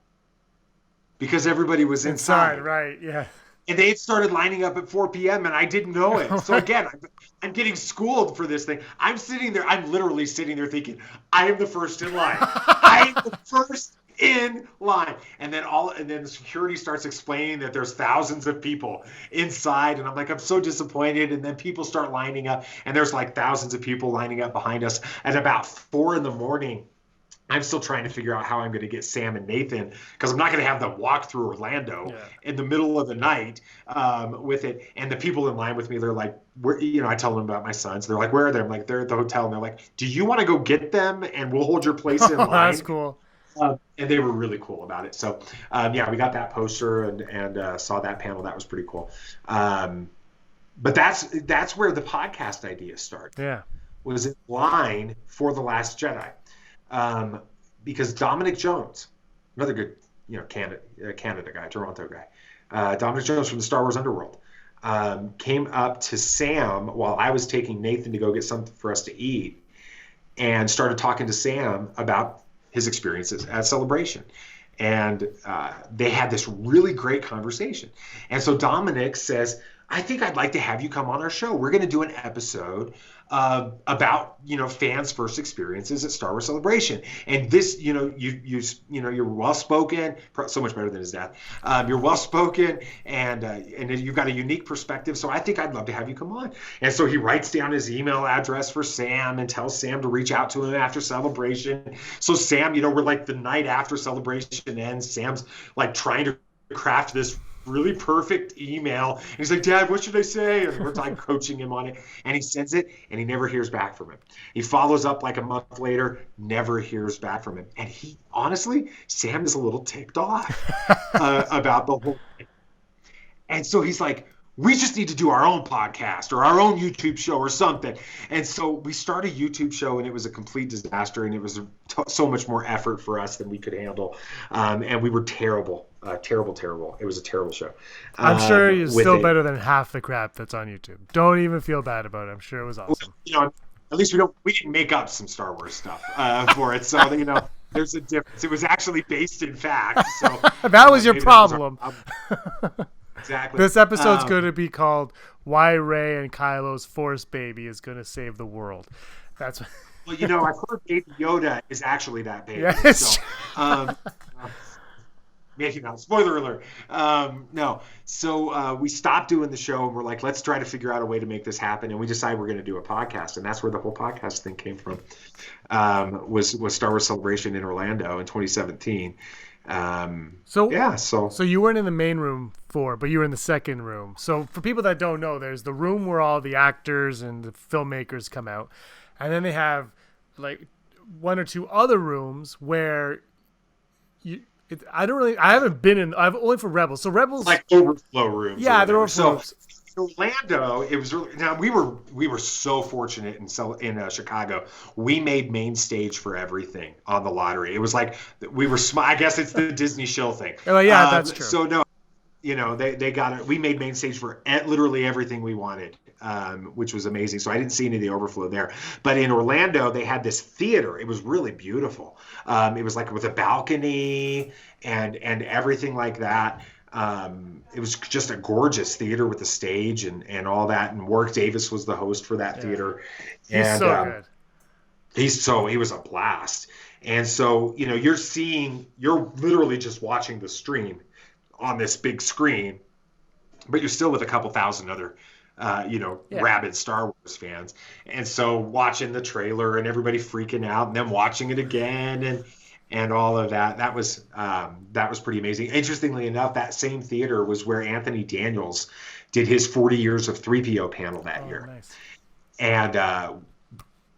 because everybody was inside. Right? Yeah. And they had started lining up at 4 p.m. and I didn't know it. So again, I'm getting schooled for this thing. I'm sitting there. I'm literally sitting there thinking, I am the first in line. I am the first in line. And then the security starts explaining that there's thousands of people inside. And I'm like, I'm so disappointed. And then people start lining up. And there's like thousands of people lining up behind us. At about 4 a.m, I'm still trying to figure out how I'm going to get Sam and Nathan, because I'm not going to have them walk through Orlando in the middle of the night with it. And the people in line with me, they're like, I tell them about my sons. They're like, where are they? I'm like, they're at the hotel. And they're like, do you want to go get them? And we'll hold your place in line. That's cool. And they were really cool about it. So, we got that poster and saw that panel. That was pretty cool. But that's where the podcast idea started. Yeah. Was in line for The Last Jedi. Because Dominic Jones, another good, Canada guy, Toronto guy, Dominic Jones from the Star Wars Underworld, came up to Sam while I was taking Nathan to go get something for us to eat, and started talking to Sam about his experiences at Celebration. And they had this really great conversation. And so Dominic says, I think I'd like to have you come on our show. We're going to do an episode about fans' first experiences at Star Wars Celebration. And this, you're well spoken, so much better than his dad. You're well spoken, and you've got a unique perspective. So I think I'd love to have you come on. And so he writes down his email address for Sam and tells Sam to reach out to him after Celebration. So Sam, we're like the night after Celebration ends, Sam's like trying to craft this really perfect email. And he's like, Dad, what should I say? And we're like coaching him on it. And he sends it, and he never hears back from him. He follows up like a month later, never hears back from him. And Sam is a little ticked off about the whole thing. And so he's like, we just need to do our own podcast or our own YouTube show or something. And so we started a YouTube show, and it was a complete disaster, and it was so much more effort for us than we could handle. And we were terrible. Terrible. It was a terrible show. I'm sure you're still better than half the crap that's on YouTube. Don't even feel bad about it. I'm sure it was awesome. At least we didn't make up some Star Wars stuff for it. So, there's a difference. It was actually based in fact. So that was your problem. Exactly. This episode's going to be called Why Rey and Kylo's Force Baby is going to Save the World. That's Well, I've heard Baby Yoda is actually that baby. Yes. So, maybe not. Spoiler alert. No. So we stopped doing the show, and we're like, let's try to figure out a way to make this happen. And we decided we're going to do a podcast, and that's where the whole podcast thing came from. Was Star Wars Celebration in Orlando in 2017. So you weren't in the main room but you were in the second room. So for people that don't know, there's the room where all the actors and the filmmakers come out, and then they have like one or two other rooms where I haven't been in. I've only for Rebels. So Rebels like overflow rooms. Yeah, they're overflow rooms. Orlando, it was really, now we were so fortunate in Chicago. We made main stage for everything on the lottery. It was like we were I guess it's the Disney shill thing. Oh yeah, that's true. So no, they got it. We made main stage for literally everything we wanted, which was amazing. So I didn't see any of the overflow there. But in Orlando, they had this theater. It was really beautiful. It was like with a balcony and everything like that. It was just a gorgeous theater with a stage and all that. And Warwick Davis was the host for that theater. He's so good. He was a blast. And so, you're literally just watching the stream on this big screen, but you're still with a couple thousand other, rabid Star Wars fans. And so watching the trailer and everybody freaking out and then watching it again and all of that was pretty amazing. Interestingly enough, that same theater was where Anthony Daniels did his 40 years of 3PO panel that year. Nice. And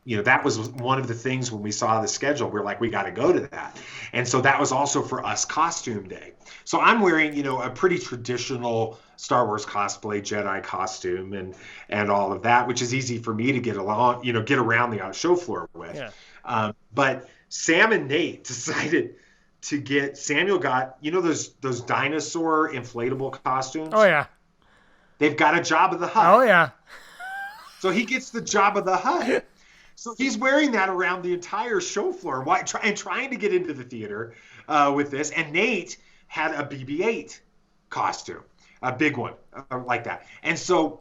that was one of the things when we saw the schedule, we're like, we got to go to that. And so that was also for us costume day. So I'm wearing, a pretty traditional Star Wars cosplay, Jedi costume and all of that, which is easy for me to get around the show floor with. Yeah. But Sam and Nate decided to get, Samuel got, those dinosaur inflatable costumes? Oh, yeah. They've got a Jabba the Hutt. Oh, yeah. So he gets the Jabba the Hutt. So he's wearing that around the entire show floor and trying to get into the theater with this. And Nate had a BB-8 costume, a big one like that. And so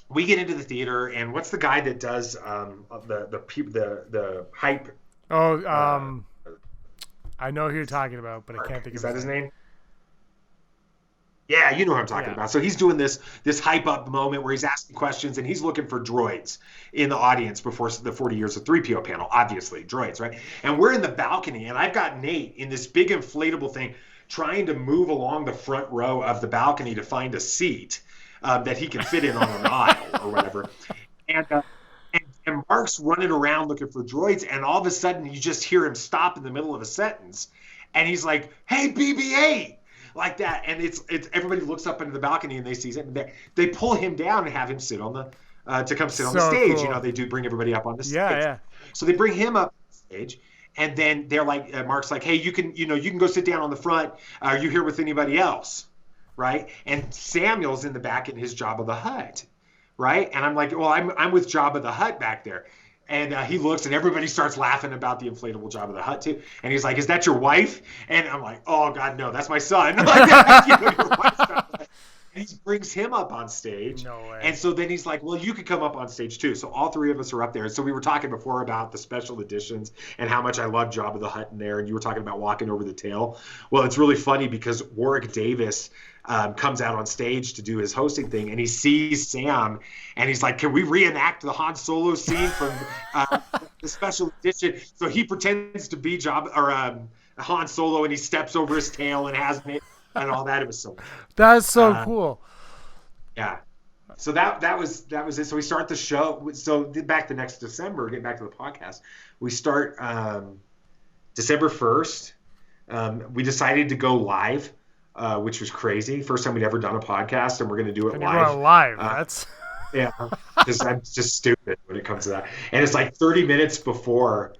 we get into the theater, and what's the guy that does the hype? Oh, I know who you're talking about, but I can't think of his name. Is that his name? Yeah, you know what I'm talking about. So he's doing this hype up moment where he's asking questions, and he's looking for droids in the audience before the 40 Years of 3PO panel. Obviously, droids, right? And we're in the balcony, and I've got Nate in this big inflatable thing trying to move along the front row of the balcony to find a seat that he can fit in on an aisle or whatever. And Mark's running around looking for droids, and all of a sudden you just hear him stop in the middle of a sentence, and he's like, "Hey, BB-8!" like that, and it's everybody looks up into the balcony and they see it, and they pull him down and have him sit on to come sit on the stage. Cool. They do bring everybody up on the stage. Yeah. So they bring him up on the stage, and then they're like, Mark's like, "Hey, you can go sit down on the front. Are you here with anybody else?" Right? And Samuel's in the back in his Jabba the Hutt, right? And I'm like, "Well, I'm with Jabba the Hutt back there." And he looks, and everybody starts laughing about the inflatable Jabba the Hutt too. And he's like, "Is that your wife?" And I'm like, "Oh God, no, that's my son." Like, your wife's not. And he brings him up on stage. No way. And so then he's like, "Well, you could come up on stage too." So all three of us are up there. So we were talking before about the special editions and how much I love Jabba the Hutt in there. And you were talking about walking over the tail. Well, it's really funny because Warwick Davis comes out on stage to do his hosting thing, and he sees Sam, and he's like, "Can we reenact the Han Solo scene from the special edition?" So he pretends to be Han Solo, and he steps over his tail and has it and all that. It was so. That's so cool. Yeah. So that was it. So we start the show. So back to next December. Get back to the podcast. We start December 1st. We decided to go live. Which was crazy. First time we'd ever done a podcast, and we're going to do it and live. You're live. That's yeah, because I'm just stupid when it comes to that. And it's like 30 minutes before,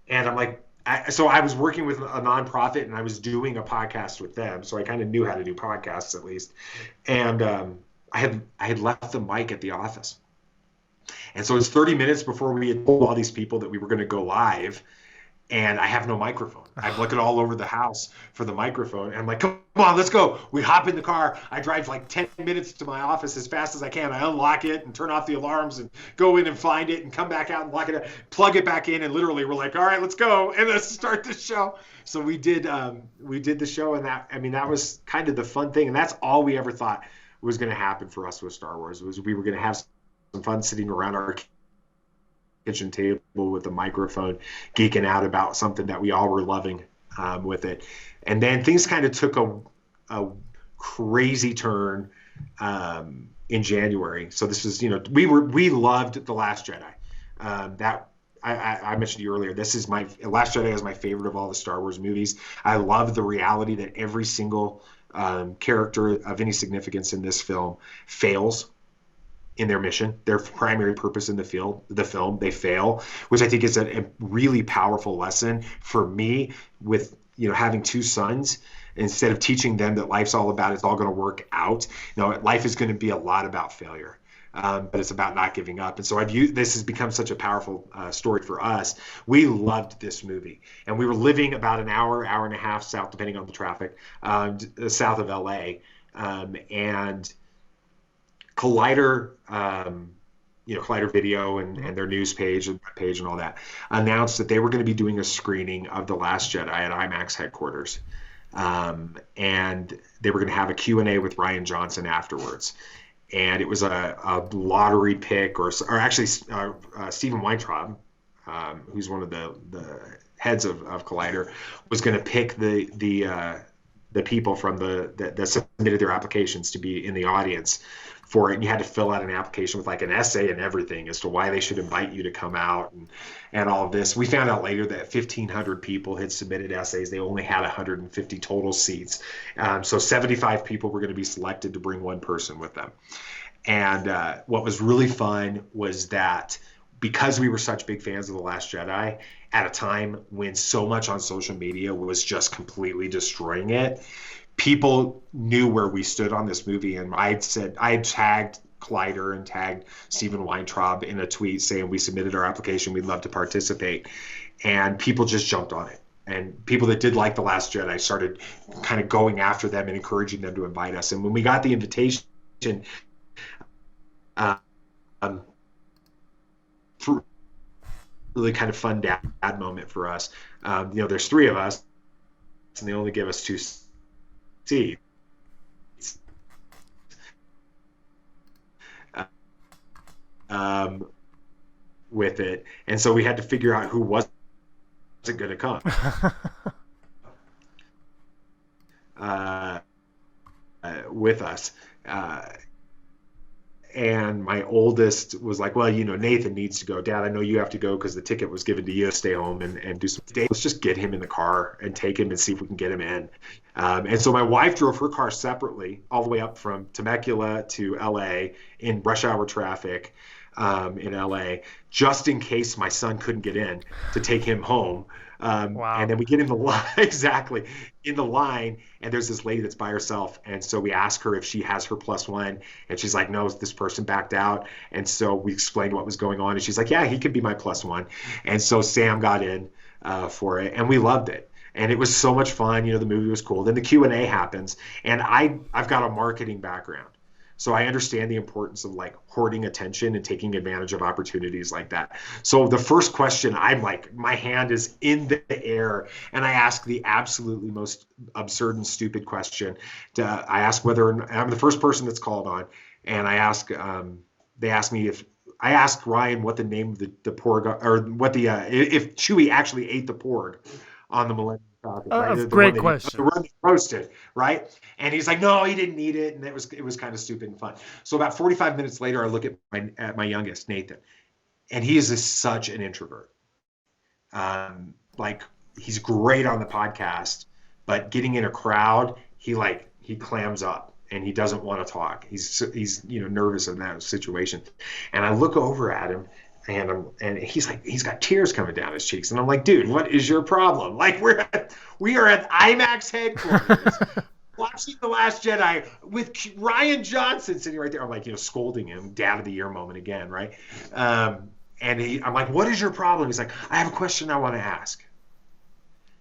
and I'm like, so I was working with a nonprofit, and I was doing a podcast with them, so I kind of knew how to do podcasts at least. And I had left the mic at the office, and so it's 30 minutes before we had told all these people that we were going to go live. And I have no microphone. I'm looking all over the house for the microphone. And I'm like, "Come on, let's go." We hop in the car. I drive like 10 minutes to my office as fast as I can. I unlock it and turn off the alarms and go in and find it and come back out and lock it up, plug it back in. And literally we're like, "All right, let's go. And let's start the show." So we did the show. And that was kind of the fun thing. And that's all we ever thought was going to happen for us with Star Wars, was we were going to have some fun sitting around our kitchen table with a microphone, geeking out about something that we all were loving with it. And then things kind of took a crazy turn in January. So this is, we loved The Last Jedi. That I mentioned to you earlier, Last Jedi is my favorite of all the Star Wars movies. I love the reality that every single character of any significance in this film fails in their mission, their primary purpose in the film, they fail, which I think is a really powerful lesson for me with, having two sons. Instead of teaching them that life's all about, it's all going to work out. Life is going to be a lot about failure, but it's about not giving up. And so this has become such a powerful story for us. We loved this movie, and we were living about an hour and a half south, depending on the traffic, south of LA, and Collider, Collider Video and their news page and all that announced that they were going to be doing a screening of The Last Jedi at IMAX headquarters. And they were going to have a Q&A with Rian Johnson afterwards. And it was a lottery pick, or actually Stephen Weintraub, who's one of the heads of Collider, was going to pick the people from that submitted their applications to be in the audience for it, and you had to fill out an application with like an essay and everything as to why they should invite you to come out and all of this. We found out later that 1,500 people had submitted essays. They only had 150 total seats. So 75 people were going to be selected to bring one person with them. And what was really fun was that because we were such big fans of The Last Jedi, at a time when so much on social media was just completely destroying it, people knew where we stood on this movie. And I had tagged Collider and tagged Stephen Weintraub in a tweet saying we submitted our application, we'd love to participate. And people just jumped on it. And people that did like The Last Jedi started kind of going after them and encouraging them to invite us. And when we got the invitation, for really kind of fun dad moment for us. There's 3 of us, and they only give us 2 seats. With it, and so we had to figure out who wasn't going to come. With us. And my oldest was like, well, Nathan needs to go. Dad, I know you have to go because the ticket was given to you to stay home and do some days. Let's just get him in the car and take him and see if we can get him in. And so my wife drove her car separately all the way up from Temecula to L.A. in rush hour traffic in L.A. just in case my son couldn't get in to take him home. Wow. And then we get in the line, exactly, in the line, and there's this lady that's by herself. And so we ask her if she has her +1, and she's like, no, this person backed out. And so we explained what was going on, and she's like, yeah, he could be my +1. And so Sam got in for it, and we loved it. And it was so much fun. The movie was cool. Then the Q&A happens, and I've got a marketing background. So I understand the importance of like hoarding attention and taking advantage of opportunities like that. So the first question, I'm like, my hand is in the air, and I ask the absolutely most absurd and stupid question. I ask whether I'm the first person that's called on, and I ask, they ask me if I asked Ryan what the name of the porg, or what if Chewie actually ate the porg on the Millennium Falcon. Right? Great question. The one that roasted, right? And he's like, no, he didn't eat it, and it was kind of stupid and fun. So about 45 minutes later, I look at my youngest, Nathan, and he is such an introvert. Like he's great on the podcast, but getting in a crowd, he clams up and he doesn't want to talk. He's nervous in that situation. And I look over at him, and he's like, he's got tears coming down his cheeks, and I'm like, dude, what is your problem? Like we are at IMAX headquarters. Watching The Last Jedi with Ryan Johnson sitting right there. I'm like, scolding him, Dad of the Year moment again, right? And I'm like, what is your problem? He's like, I have a question I want to ask.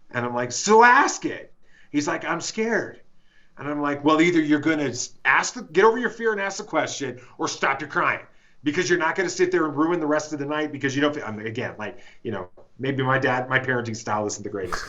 And I'm like, so ask it. He's like, I'm scared. And I'm like, well, either you're going to get over your fear and ask the question, or stop your crying, because you're not going to sit there and ruin the rest of the night because you don't feel, again, maybe my parenting style isn't the greatest.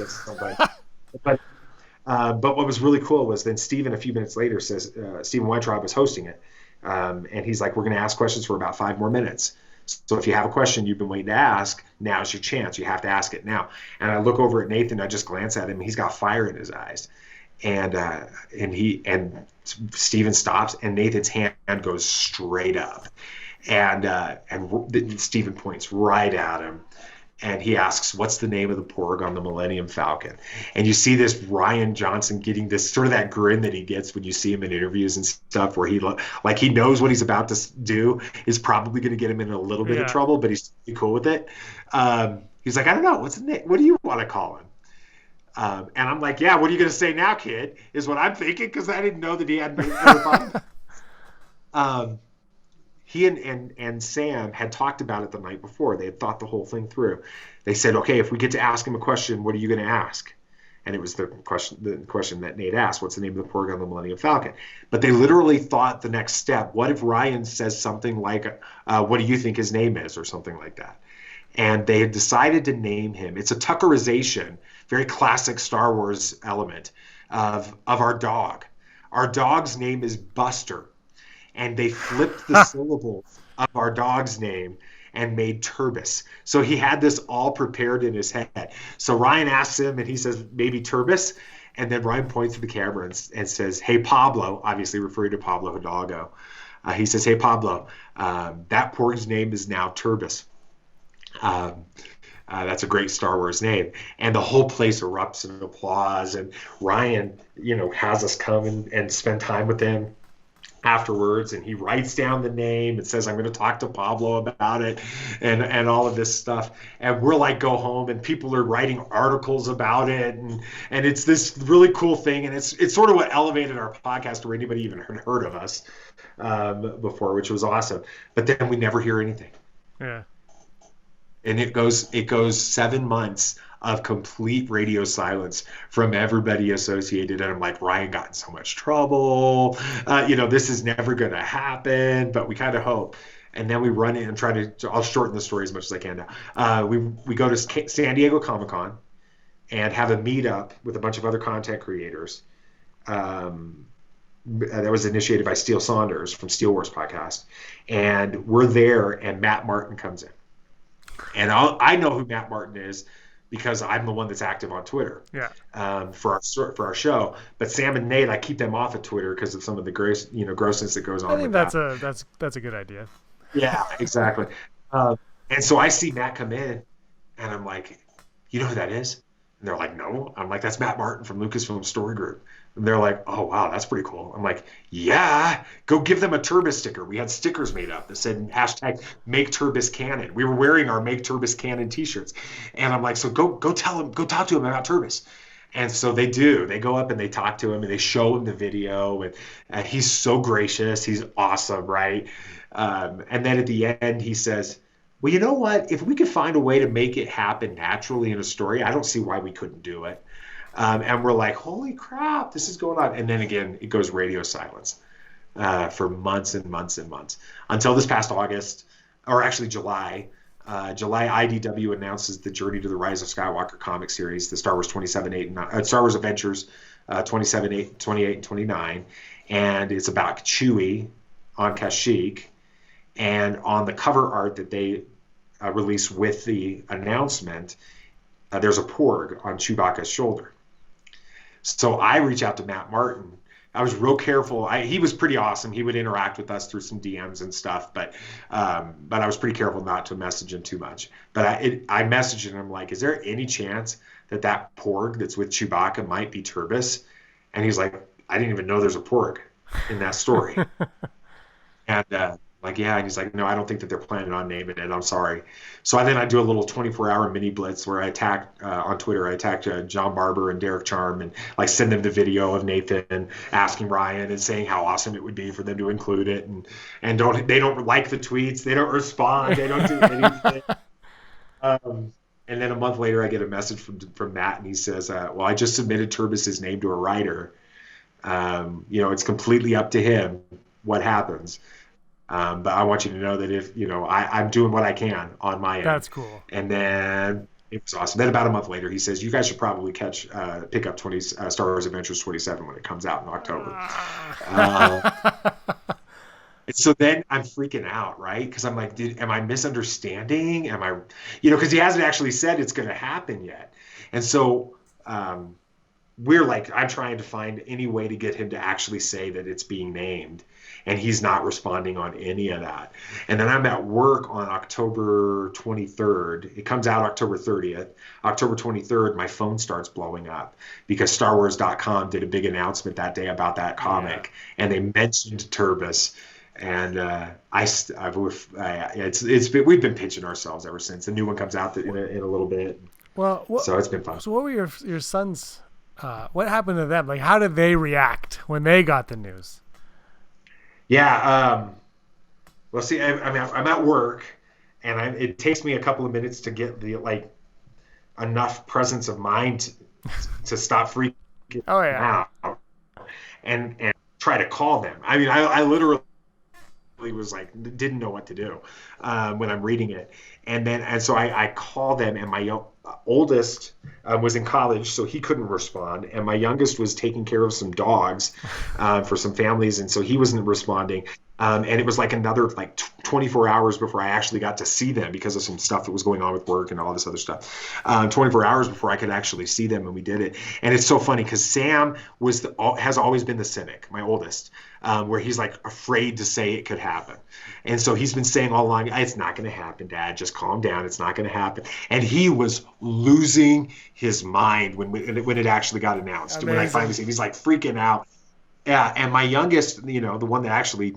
But what was really cool was then Stephen, a few minutes later, says, Stephen Weintraub was hosting it. And he's like, we're going to ask questions for about 5 more minutes. So if you have a question you've been waiting to ask, now's your chance. You have to ask it now. And I look over at Nathan, I just glance at him, and he's got fire in his eyes. And Stephen stops, and Nathan's hand goes straight up. And Stephen points right at him. And he asks, what's the name of the porg on the Millennium Falcon? And you see this Ryan Johnson getting this sort of that grin that he gets when you see him in interviews and stuff, where he knows what he's about to do is probably going to get him in a little bit of trouble, but he's cool with it. He's like, I don't know, what's the name? What do you want to call him? And I'm like, yeah, what are you going to say now, kid? Is what I'm thinking, because I didn't know that he had made it. He and Sam had talked about it the night before. They had thought the whole thing through. They said, okay, if we get to ask him a question, what are you going to ask? And it was the question that Nate asked, what's the name of the porg on the Millennium Falcon? But they literally thought the next step, what if Ryan says something like, what do you think his name is, or something like that? And they had decided to name him. It's a Tuckerization, very classic Star Wars element of our dog. Our dog's name is Buster. And they flipped the syllables of our dog's name and made Turbis. So he had this all prepared in his head. So Ryan asks him, and he says, maybe Turbis? And then Ryan points to the camera and says, hey, Pablo, obviously referring to Pablo Hidalgo. He says, "Hey Pablo, that porg's name is now Turbis. That's a great Star Wars name." And the whole place erupts in applause. And Ryan, has us come and spend time with him afterwards, and he writes down the name and says, "I'm going to talk to Pablo about it," and all of this stuff. And we're like, go home, and people are writing articles about it, and it's this really cool thing. And it's sort of what elevated our podcast where anybody even heard of us before, which was awesome. But then we never hear anything. Yeah. And it goes 7 months of complete radio silence from everybody associated. And I'm like, Ryan got in so much trouble. This is never going to happen, but we kind of hope. And then we run in and I'll shorten the story as much as I can now. We go to San Diego Comic-Con and have a meetup with a bunch of other content creators. That was initiated by Steele Saunders from Steel Wars Podcast. And we're there, and Matt Martin comes in. And I know who Matt Martin is because I'm the one that's active on Twitter. Yeah. For our show, but Sam and Nate, I keep them off of Twitter because of some of the grossness that goes on. I think that's a good idea. Yeah, exactly. And so I see Matt come in, and I'm like, "You know who that is?" And they're like, "No." I'm like, "That's Matt Martin from Lucasfilm Story Group." And they're like, "Oh, wow, that's pretty cool." I'm like, "Yeah, go give them a Turbis sticker." We had stickers made up that said #Make Turbis Canon. We were wearing our Make Turbis Canon t-shirts. And I'm like, "So go tell him, go talk to him about Turbis." And so they do. They go up and they talk to him, and they show him the video. And he's so gracious. He's awesome, right? And then at the end, he says, "Well, you know what? If we could find a way to make it happen naturally in a story, I don't see why we couldn't do it." And we're like, holy crap, this is going on. And then again, it goes radio silence for months and months and months until this past August, or actually July. July, IDW announces the Journey to the Rise of Skywalker comic series, the Star Wars 27, Star Wars Adventures 27, 28, and 29. And it's about Chewie on Kashyyyk. And on the cover art that they released with the announcement, there's a porg on Chewbacca's shoulder. So I reach out to Matt Martin. I was real careful. He was pretty awesome. He would interact with us through some DMs and stuff, but I was pretty careful not to message him too much. But I messaged him. I'm like, "Is there any chance that porg that's with Chewbacca might be Turbis?" And he's like, "I didn't even know there's a porg in that story." And like, "Yeah," and he's like, "No, I don't think that they're planning on naming it. I'm sorry." So I do a little 24-hour mini blitz where I attack on Twitter. I attacked John Barber and Derek Charm and like send them the video of Nathan asking Ryan and saying how awesome it would be for them to include it, and they don't like the tweets, they don't respond, they don't do anything. And then a month later, I get a message from Matt, and he says, "Well, I just submitted Turbis's name to a writer. It's completely up to him what happens. But I want you to know that if, I'm doing what I can on my end." That's cool. And then it was awesome. Then about a month later, he says, "You guys should probably pick up Star Wars Adventures 27 when it comes out in October." So then I'm freaking out, right? Because I'm like, am I misunderstanding? Am I, because he hasn't actually said it's going to happen yet. And so we're like, I'm trying to find any way to get him to actually say that it's being named. And he's not responding on any of that. And then I'm at work on October 23rd. It comes out October 30th. October 23rd, my phone starts blowing up because StarWars.com did a big announcement that day about that comic. Yeah. And they mentioned Turbis. And we've been pitching ourselves ever since. The new one comes out in a little bit. Well, so it's been fun. So what were your sons? What happened to them? Like, how did they react when they got the news? Yeah. Well, see, I'm at work, and it takes me a couple of minutes to get enough presence of mind to stop freaking out and try to call them. I mean, I literally was like, didn't know what to do when I'm reading it. And so I call them, and my oldest was in college, so he couldn't respond. And my youngest was taking care of some dogs for some families, and so he wasn't responding. And it was like another 24 hours before I actually got to see them because of some stuff that was going on with work and all this other stuff. 24 hours before I could actually see them, and we did it. And it's so funny because Sam has always been the cynic, my oldest, where he's like afraid to say it could happen. And so he's been saying all along, it's not going to happen, Dad. Just calm down. It's not going to happen. And he was losing his mind when it actually got announced. Amazing. When I finally see him, he's like freaking out. Yeah, and my youngest, the one that actually,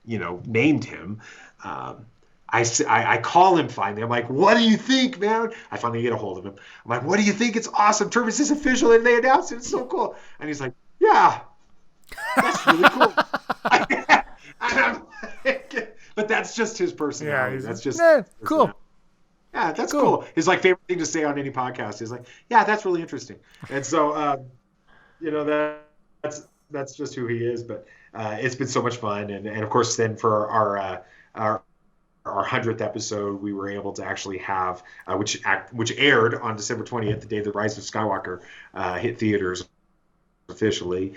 named him, I call him finally. I'm like, what do you think, man? I finally get a hold of him. I'm like, what do you think? It's awesome. Turbis is official, and they announced it. It's so cool. And he's like, yeah, that's really cool. And I'm like, but that's just his personality. That's just cool. Yeah, that's cool. His favorite thing to say on any podcast is like, yeah, that's really interesting. And so, that's just who he is. But it's been so much fun, and of course, then for our 100th episode, we were able to actually have which aired on December 20th, the day the Rise of Skywalker hit theaters officially.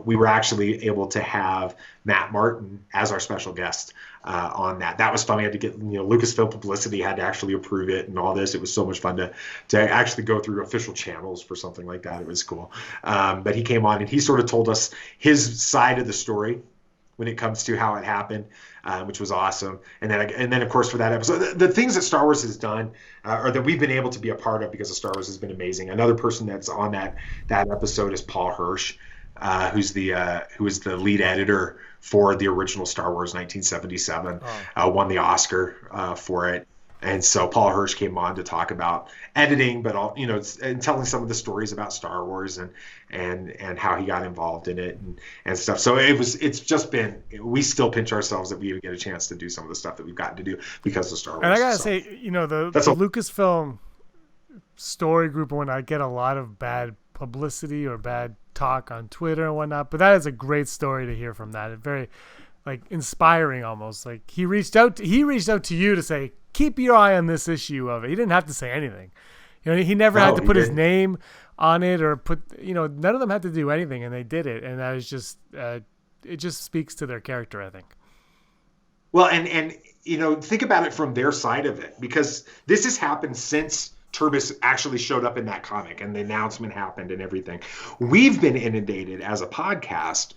We were actually able to have Matt Martin as our special guest on that. That was fun. We had to get Lucasfilm publicity, had to actually approve it and all this. It was so much fun to actually go through official channels for something like that. It was cool. But he came on and he sort of told us his side of the story when it comes to how it happened, which was awesome. And then of course for that episode, the things that Star Wars has done, or that we've been able to be a part of because of Star Wars, has been amazing. Another person that's on that episode is Paul Hirsch, who is the lead editor for the original Star Wars 1977, won the Oscar for it. And so Paul Hirsch came on to talk about editing, but and telling some of the stories about Star Wars and how he got involved in it and stuff. So it's just been, we still pinch ourselves that we even get a chance to do some of the stuff that we've gotten to do because of Star Wars. And I gotta say, the Lucasfilm story group one, I get a lot of bad publicity or bad talk on Twitter and whatnot, but that is a great story to hear from that. It's very inspiring almost. He reached out to you to say, keep your eye on this issue of it. He didn't have to say anything. He never had to put his name on it or none of them had to do anything, and they did it. And that was just, it just speaks to their character, I think. Well, and think about it from their side of it, because this has happened since Turbis actually showed up in that comic and the announcement happened and everything. We've been inundated as a podcast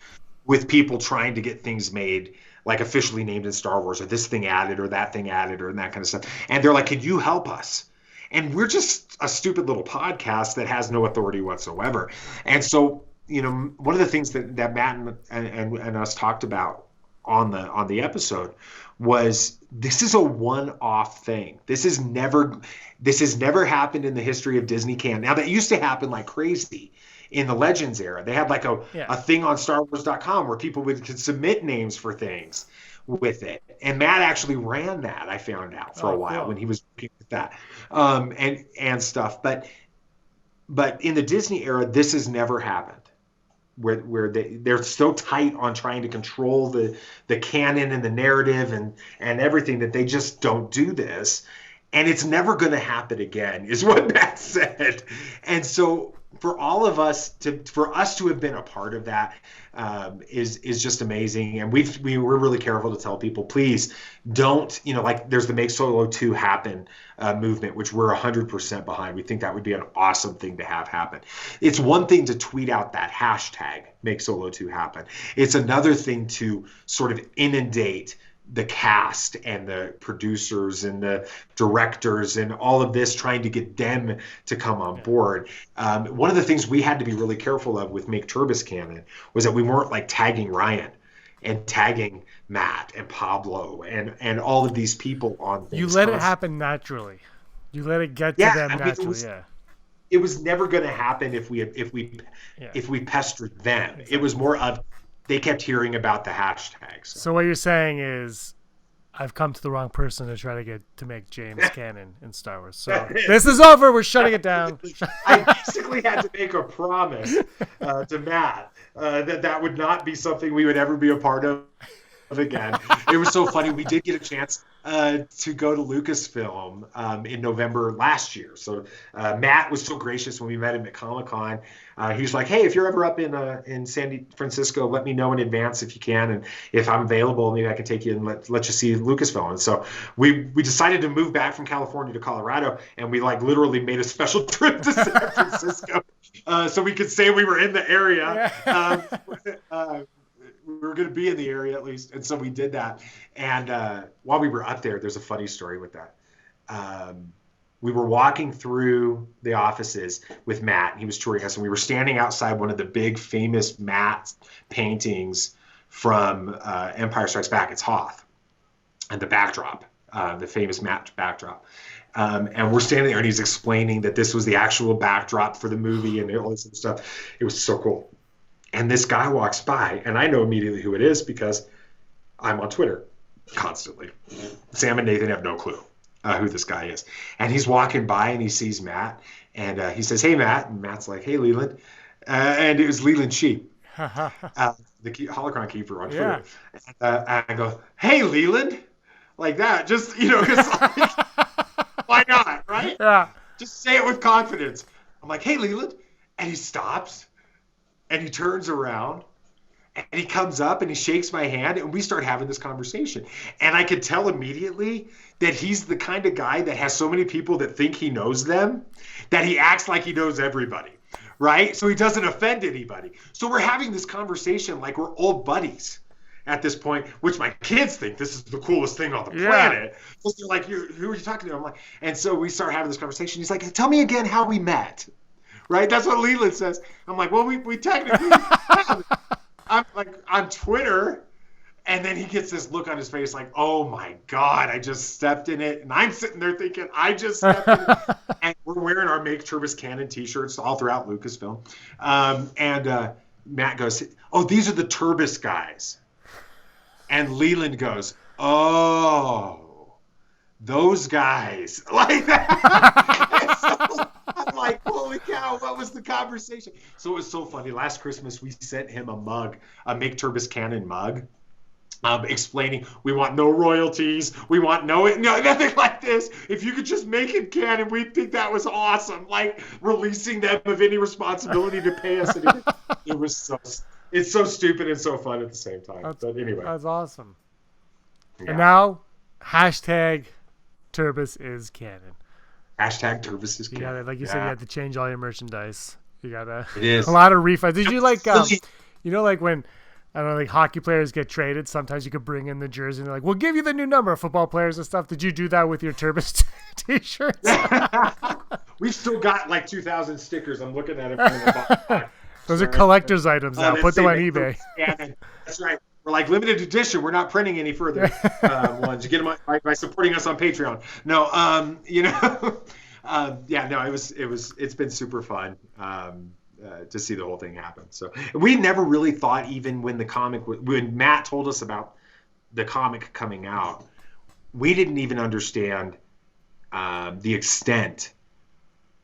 with people trying to get things made officially named in Star Wars, or this thing added or that thing added or that kind of stuff. And they're like, can you help us? And we're just a stupid little podcast that has no authority whatsoever. And so, one of the things that Matt and us talked about on the episode was, this is a one-off thing. This has never happened in the history of Disney canon. Now, that used to happen like crazy in the Legends era. They had a thing on StarWars.com where people could submit names for things with it. And Matt actually ran that, I found out, for a while when he was working with that and stuff. But in the Disney era, this has never happened. Where they're so tight on trying to control the canon and the narrative and everything that they just don't do this. And it's never going to happen again, is what Matt said. And so for all of us to have been a part of that is just amazing. And we're really careful to tell people, please don't, there's the Make Solo 2 Happen movement, which we're 100% behind. We think that would be an awesome thing to have happen. It's one thing to tweet out that hashtag Make Solo 2 Happen. It's another thing to sort of inundate the cast and the producers and the directors and all of this, trying to get them to come on board. One of the things we had to be really careful of with Make Turbis Canon was that we weren't tagging Ryan and tagging Matt and Pablo and all of these people on things. You let it happen naturally. You let it get to them naturally. It was never going to happen if we pestered them. Exactly. It was more of, they kept hearing about the hashtags. So what you're saying is, I've come to the wrong person to try to make James canon in Star Wars. So this is over. We're shutting it down. I basically had to make a promise to Matt that would not be something we would ever be a part of again. It was so funny. We did get a chance to go to Lucasfilm in November last year. So Matt was so gracious when we met him at Comic-Con. He was like, hey, if you're ever up in San Francisco, let me know in advance if you can. And if I'm available, maybe I can take you and let you see Lucasfilm. And so we decided to move back from California to Colorado, and we like literally made a special trip to San Francisco so we could say we were in the area. We were going to be in the area at least. And so we did that. And while we were up there, there's a funny story with that. We were walking through the offices with Matt. He was touring us, and we were standing outside one of the big famous Matt paintings from Empire Strikes Back. It's Hoth, and the backdrop, the famous Matt backdrop. And we're standing there, and he's explaining that this was the actual backdrop for the movie and all this other stuff. It was so cool. And this guy walks by, and I know immediately who it is because I'm on Twitter constantly. Sam and Nathan have no clue who this guy is. And he's walking by, and he sees Matt, and he says, hey, Matt. And Matt's like, hey, Leland. And it was Leland Sheep, the Holocron Keeper on Twitter. And I go, hey, Leland. Like that. Just, because like, why not, right? Yeah. Just say it with confidence. I'm like, hey, Leland. And he stops. And he turns around, and he comes up, and he shakes my hand, and we start having this conversation. And I could tell immediately that he's the kind of guy that has so many people that think he knows them, that he acts like he knows everybody, right? So he doesn't offend anybody. So we're having this conversation like we're old buddies at this point, which my kids think this is the coolest thing on the planet. So they're like, who are you talking to? I'm like, and so we start having this conversation. He's like, tell me again how we met. Right? That's what Leland says. I'm like, well, we technically have. I'm like on Twitter, and then he gets this look on his face like, oh my God, I just stepped in it. And I'm sitting there thinking, I just stepped in it. And we're wearing our Make Turbis Canon t-shirts all throughout Lucasfilm. And Matt goes, oh, these are the Turbis guys. And Leland goes, oh, those guys. Like that. I'm like, holy cow, what was the conversation? So it was so funny. Last Christmas, we sent him a mug, a Make Turbis Canon mug, explaining we want no royalties. We want no nothing like this. If you could just make it canon, we'd think that was awesome. Like releasing them of any responsibility to pay us. It's so stupid and so fun at the same time. But anyway. That's awesome. Yeah. And now, hashtag Turbis is canon. Hashtag Turbis is canon. You gotta, like you said, you have to change all your merchandise. You gotta. It is a lot of refunds. Did you like, like when, I don't know, like hockey players get traded, sometimes you could bring in the jersey and they're like, we'll give you the new number. Football players and stuff. Did you do that with your Turbis t-shirts? We've still got like 2,000 stickers. I'm looking at it. Those are collector's items now. Put them on eBay. That's right. We're like limited edition. We're not printing any further ones. You get them by supporting us on Patreon. No, it's been super fun to see the whole thing happen. So we never really thought, even when Matt told us about the comic coming out, we didn't even understand the extent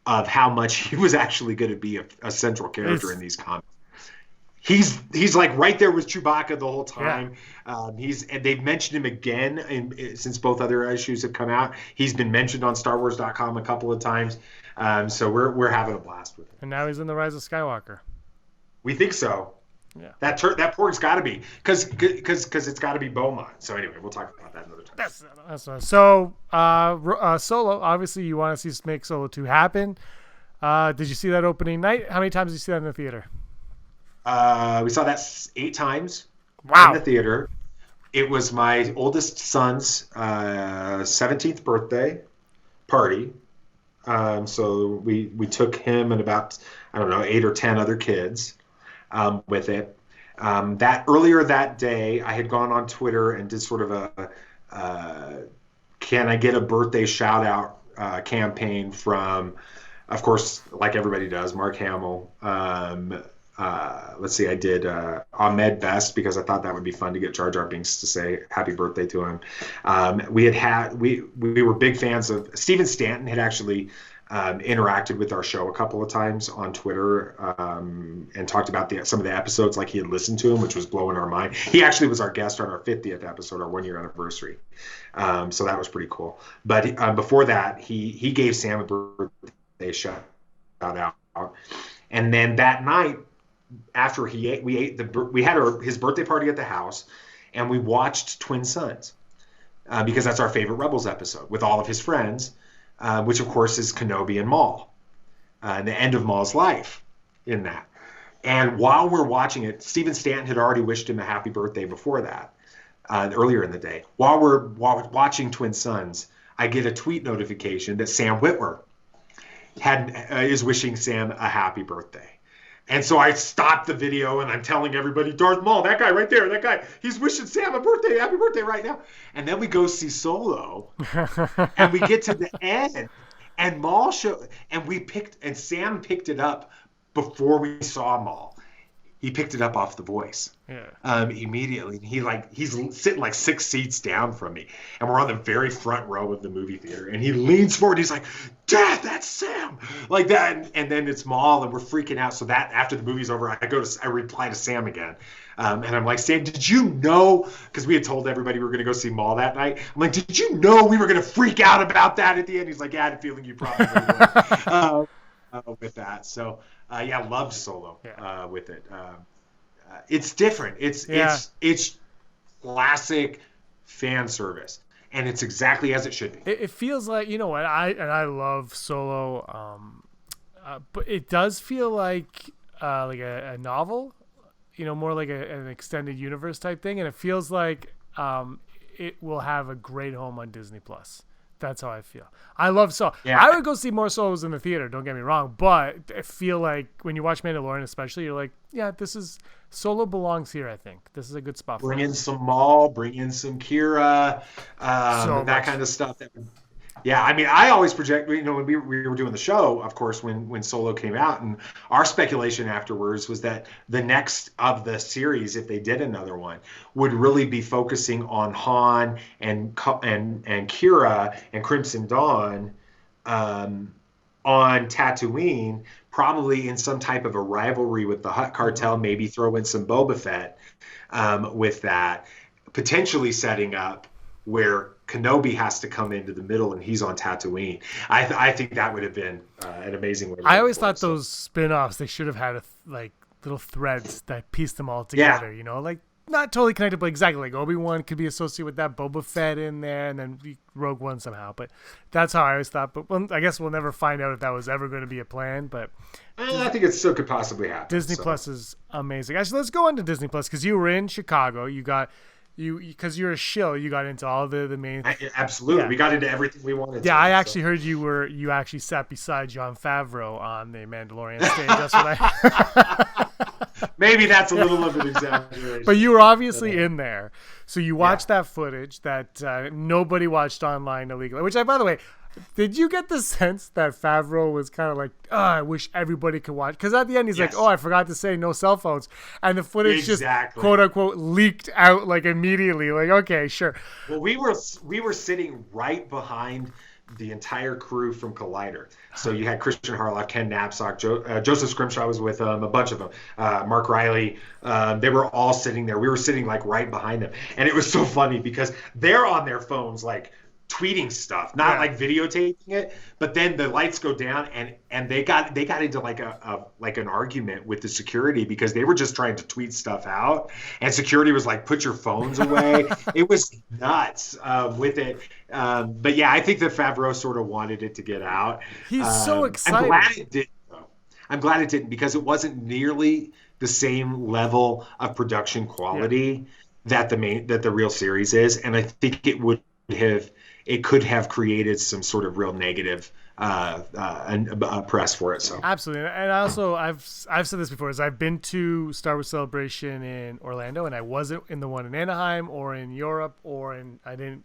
of how much he was actually going to be a central character in these comics. He's like right there with Chewbacca the whole time. Yeah. And they've mentioned him again since both other issues have come out. He's been mentioned on StarWars.com a couple of times. So we're having a blast with him. And now he's in the Rise of Skywalker. We think so. Yeah. That pork's got to be because it's got to be Beaumont. So anyway, we'll talk about that another time. That's nice. So Solo, obviously you want to see Make Solo 2 happen. Did you see that opening night? How many times did you see that in the theater? We saw that 8 times in the theater. It was my oldest son's 17th birthday party. So we took him and about, 8 or 10 other kids with it. That earlier that day, I had gone on Twitter and did sort of a can I get a birthday shout out campaign from, of course, like everybody does, Mark Hamill. Let's see, I did Ahmed Best because I thought that would be fun to get Jar Jar Binks to say happy birthday to him. We were big fans of Stephen Stanton had actually interacted with our show a couple of times on Twitter, and talked about some of the episodes like he had listened to them, which was blowing our mind. He actually was our guest on our 50th episode, our 1-year anniversary. So that was pretty cool. But before that, he gave Sam a birthday shout out. And then that night, after we had his birthday party at the house, and we watched Twin Sons, because that's our favorite Rebels episode, with all of his friends, which of course is Kenobi and Maul, and the end of Maul's life in that. And while we're watching it, Stephen Stanton had already wished him a happy birthday before that, earlier in the day. While we're watching Twin Sons, I get a tweet notification that Sam Witwer is wishing Sam a happy birthday. And so I stopped the video and I'm telling everybody, Darth Maul, that guy right there, that guy, he's wishing Sam a happy birthday right now. And then we go see Solo, and we get to the end, and Sam picked it up before we saw Maul. He picked it up off The Voice. Immediately. He's sitting like 6 seats down from me, and we're on the very front row of the movie theater, and he leans forward. He's like, Dad, that's Sam, like that. And then it's Maul, and we're freaking out. So that after the movie's over, I reply to Sam again, and I'm like, Sam, did you know? Because we had told everybody we were going to go see Maul that night. I'm like, did you know we were going to freak out about that at the end? He's like, yeah, I had a feeling you probably would. With that. So loved Solo with it. It's different. It's classic fan service, and it's exactly as it should be. It feels like, you know what, I love Solo, but it does feel like a novel, more like an extended universe type thing, and it feels like it will have a great home on Disney Plus. That's how I feel. I love Solo. Yeah. I would go see more Solos in the theater, don't get me wrong, but I feel like when you watch Mandalorian especially, you're like, yeah, Solo belongs here, I think. This is a good spot for him. Bring in some Maul, bring in some Kira, that kind of stuff. Yeah, I mean, I always project, when we were doing the show, of course, when Solo came out, and our speculation afterwards was that the next of the series, if they did another one, would really be focusing on Han and Kira and Crimson Dawn on Tatooine, probably in some type of a rivalry with the Hutt cartel, maybe throw in some Boba Fett with that, potentially setting up where Kenobi has to come into the middle and he's on Tatooine. I think that would have been an amazing way. I always thought those spin-offs, they should have had little threads that piece them all together, like not totally connected, but exactly like Obi-Wan could be associated with that, Boba Fett in there, and then Rogue One somehow. But that's how I always thought. But I guess we'll never find out if that was ever going to be a plan. But I think it still could possibly happen. Disney Plus is amazing. Actually, let's go into Disney Plus, because you were in Chicago. Because you're a shill, you got into all the main. Absolutely, yeah. We got into everything we wanted. Yeah, I actually heard you actually sat beside Jon Favreau on the Mandalorian stage. That's what I. Maybe that's a little of an exaggeration. But you were obviously in there, so you watched that footage that nobody watched online illegally. Which, by the way, did you get the sense that Favreau was kind of like, oh, I wish everybody could watch? Because at the end, he's like, oh, I forgot to say no cell phones. And the footage just, quote unquote, leaked out like immediately. Like, okay, sure. Well, we were sitting right behind the entire crew from Collider. So you had Christian Harloff, Ken Knapsack, Joseph Scrimshaw was with them, a bunch of them, Mark Riley. They were all sitting there. We were sitting like right behind them. And it was so funny because they're on their phones like tweeting stuff, not like videotaping it, but then the lights go down and they got into like an argument with the security because they were just trying to tweet stuff out, and security was like, put your phones away. It was nuts with it. But yeah, I think that Favreau sort of wanted it to get out. He's so excited. I'm glad it didn't, though. I'm glad it didn't, because it wasn't nearly the same level of production quality that the real series is, and I think it could have created some sort of real negative press for it. So absolutely, and also I've said this before: is I've been to Star Wars Celebration in Orlando, and I wasn't in the one in Anaheim or in Europe, I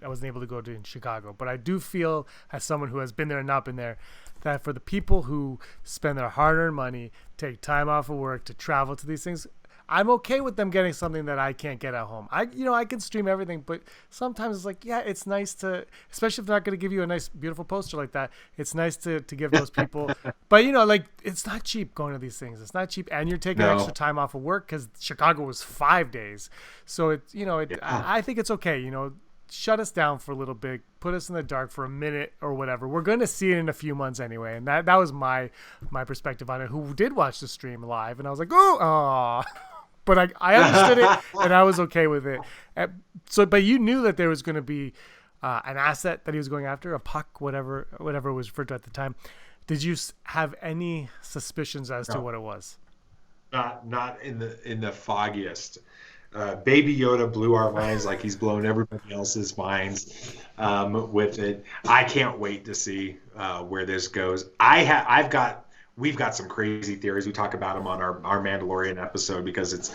wasn't able to go to in Chicago. But I do feel, as someone who has been there and not been there, that for the people who spend their hard-earned money, take time off of work to travel to these things, I'm okay with them getting something that I can't get at home. I can stream everything, but sometimes it's like, yeah, it's nice to, especially if they're not going to give you a nice, beautiful poster like that. It's nice to give those people, but like it's not cheap going to these things. It's not cheap. And you're taking extra time off of work because Chicago was 5 days. So I think it's okay. Shut us down for a little bit, put us in the dark for a minute or whatever. We're going to see it in a few months anyway. And that was my perspective on it, who did watch the stream live. And I was like, oh, but I understood it and I was okay with it. But you knew that there was going to be an asset that he was going after, a puck, whatever it was referred to at the time. Did you have any suspicions as to what it was? Not in the foggiest. Baby Yoda blew our minds like he's blown everybody else's minds with it. I can't wait to see where this goes. We've got some crazy theories. We talk about them on our Mandalorian episode because it's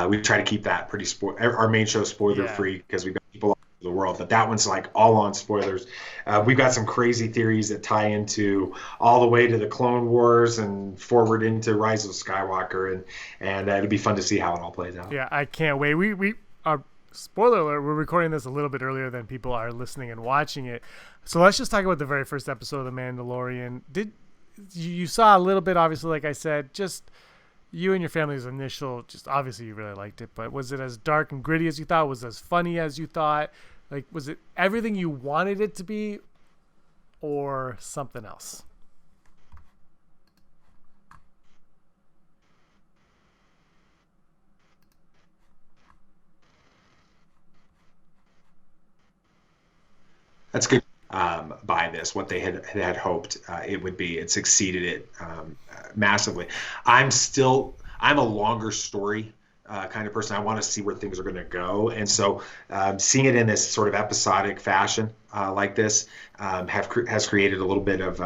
we try to keep that pretty our main show spoiler free because we've got people all over the world. But that one's like all on spoilers. We've got some crazy theories that tie into all the way to the Clone Wars and forward into Rise of Skywalker, and it'll be fun to see how it all plays out. Yeah, I can't wait. We spoiler alert, we're recording this a little bit earlier than people are listening and watching it. So let's just talk about the very first episode of The Mandalorian. You saw a little bit, obviously, like I said, just you and your family's initial, just obviously you really liked it, but was it as dark and gritty as you thought? Was it as funny as you thought? Like, was it everything you wanted it to be or something else? That's good. By this, what they had hoped it would be, it succeeded it massively. I'm a longer story kind of person. I want to see where things are going to go, and so seeing it in this sort of episodic fashion like this has created a little bit of.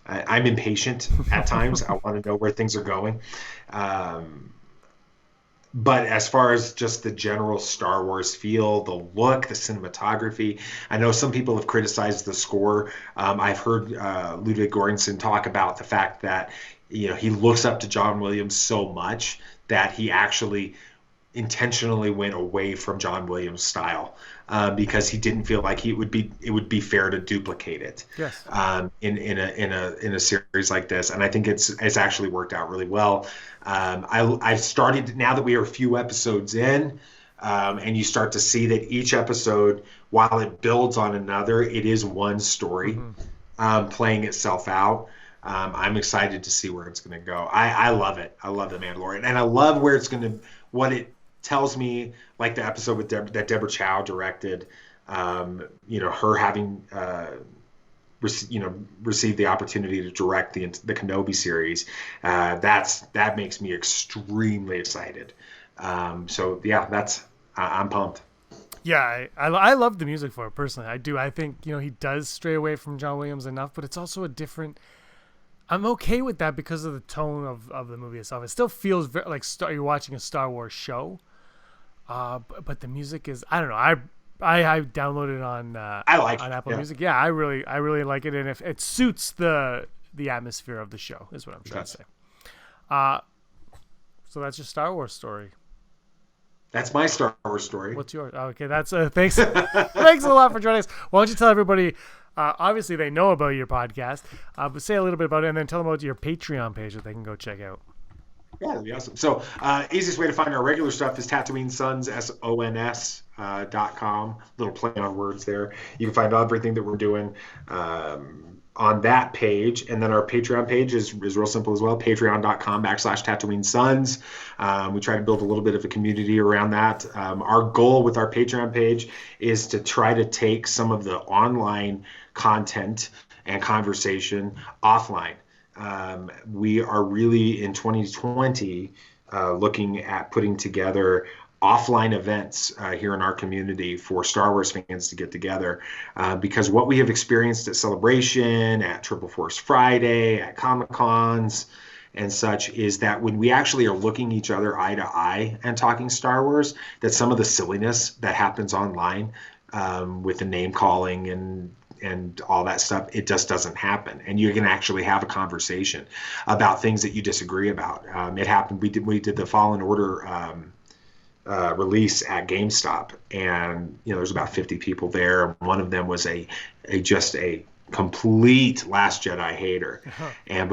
I'm impatient at times. I want to know where things are going. But as far as just the general Star Wars feel, the look, the cinematography, I know some people have criticized the score. I've heard Ludwig Göransson talk about the fact that he looks up to John Williams so much that he actually intentionally went away from John Williams' style because he didn't feel like it would be fair to duplicate it. Yes. In a series like this, and I think it's actually worked out really well. I've started, now that we are a few episodes in, and you start to see that each episode, while it builds on another, it is one story playing itself out. I'm excited to see where it's going to go. I love it. I love The Mandalorian, and I love where it's going to, what it tells me, like the episode with that Deborah Chow directed, her having received the opportunity to direct the Kenobi series. That makes me extremely excited. So yeah, I'm pumped. Yeah, I love the music for it personally. I do. I think he does stray away from John Williams enough, but it's also a different. I'm okay with that because of the tone of the movie itself. It still feels very like you're watching a Star Wars show. But the music is, I don't know. I downloaded it on Apple Music. Yeah, I really like it, and if it suits the atmosphere of the show is what I'm trying to say. So that's your Star Wars story. That's my Star Wars story. What's yours? Okay, that's thanks. Thanks a lot for joining us. Why don't you tell everybody? Obviously, they know about your podcast, but say a little bit about it, and then tell them about your Patreon page that they can go check out. Yeah, that'd be awesome. So easiest way to find our regular stuff is Tatooine Sons, SONS.com. Little play on words there. You can find everything that we're doing on that page. And then our Patreon page is real simple as well, patreon.com/Tatooine Sons. We try to build a little bit of a community around that. Our goal with our Patreon page is to try to take some of the online content and conversation offline. We are really in 2020 looking at putting together offline events here in our community for Star Wars fans to get together, because what we have experienced at Celebration, at Triple Force Friday, at Comic-Cons and such, is that when we actually are looking each other eye to eye and talking Star Wars, that some of the silliness that happens online with the name calling and and all that stuff, it just doesn't happen. And you can actually have a conversation about things that you disagree about. It happened. We did the Fallen Order release at GameStop, and there's about 50 people there. One of them was a complete Last Jedi hater. And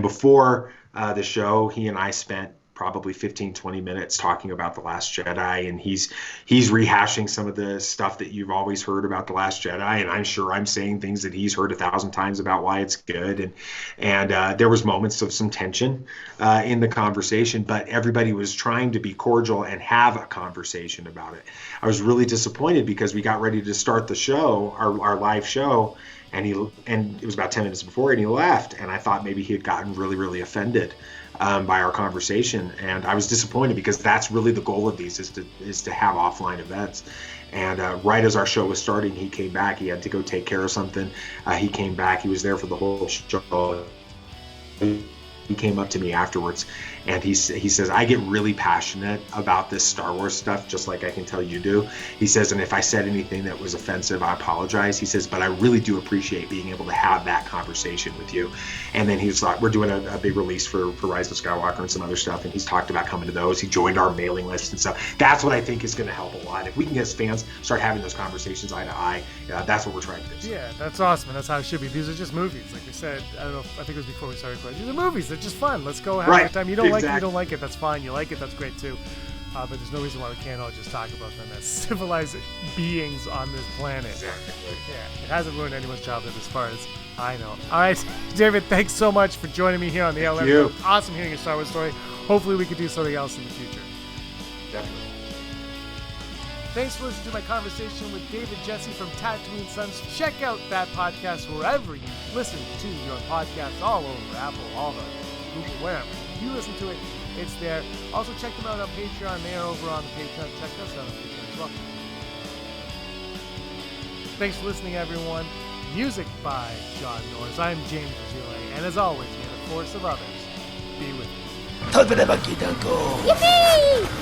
before the show, he and I spent probably 15-20 minutes talking about The Last Jedi, and he's rehashing some of the stuff that you've always heard about The Last Jedi, and I'm sure I'm saying things that he's heard 1,000 times about why it's good, and there was moments of some tension in the conversation, but everybody was trying to be cordial and have a conversation about it. I was really disappointed because we got ready to start the show, our live show, and it was about 10 minutes before, and he left, and I thought maybe he had gotten really, really offended by our conversation, and I was disappointed because that's really the goal of these is to have offline events. And right as our show was starting, he came back. He had to go take care of something. He came back. He was there for the whole show. He came up to me afterwards, and he says, I get really passionate about this Star Wars stuff, just like I can tell you do. He says, and if I said anything that was offensive, I apologize. He says, but I really do appreciate being able to have that conversation with you. And then he's like, we're doing a big release for Rise of Skywalker and some other stuff, and he's talked about coming to those. He joined our mailing list and stuff. That's what I think is going to help a lot. If we can get fans start having those conversations eye to eye, that's what we're trying to do. Yeah, that's awesome, and that's how it should be. These are just movies. Like we said, I think it was before we started recording. These are movies. They're just fun. Let's go have a good time. You don't like it, you don't like it. That's fine. You like it, that's great too. But there's no reason why we can't all just talk about them as civilized beings on this planet. Exactly. Yeah, it hasn't ruined anyone's childhood as far as I know. All right, David, thanks so much for joining me here on the Outlander. It was awesome hearing your Star Wars story. Hopefully we could do something else in the future. Definitely. Thanks for listening to my conversation with David Jesse from Tatooine Sons. Check out that podcast wherever you listen to your podcasts, all over Apple, all the Google, wherever you listen to it, it's there. Also check them out on Patreon. They are over on the Patreon. Check us out on Patreon as well. Thanks for listening, everyone. Music by John Norris. I'm James Gillet, and as always, may the force of others be with you. Yippee!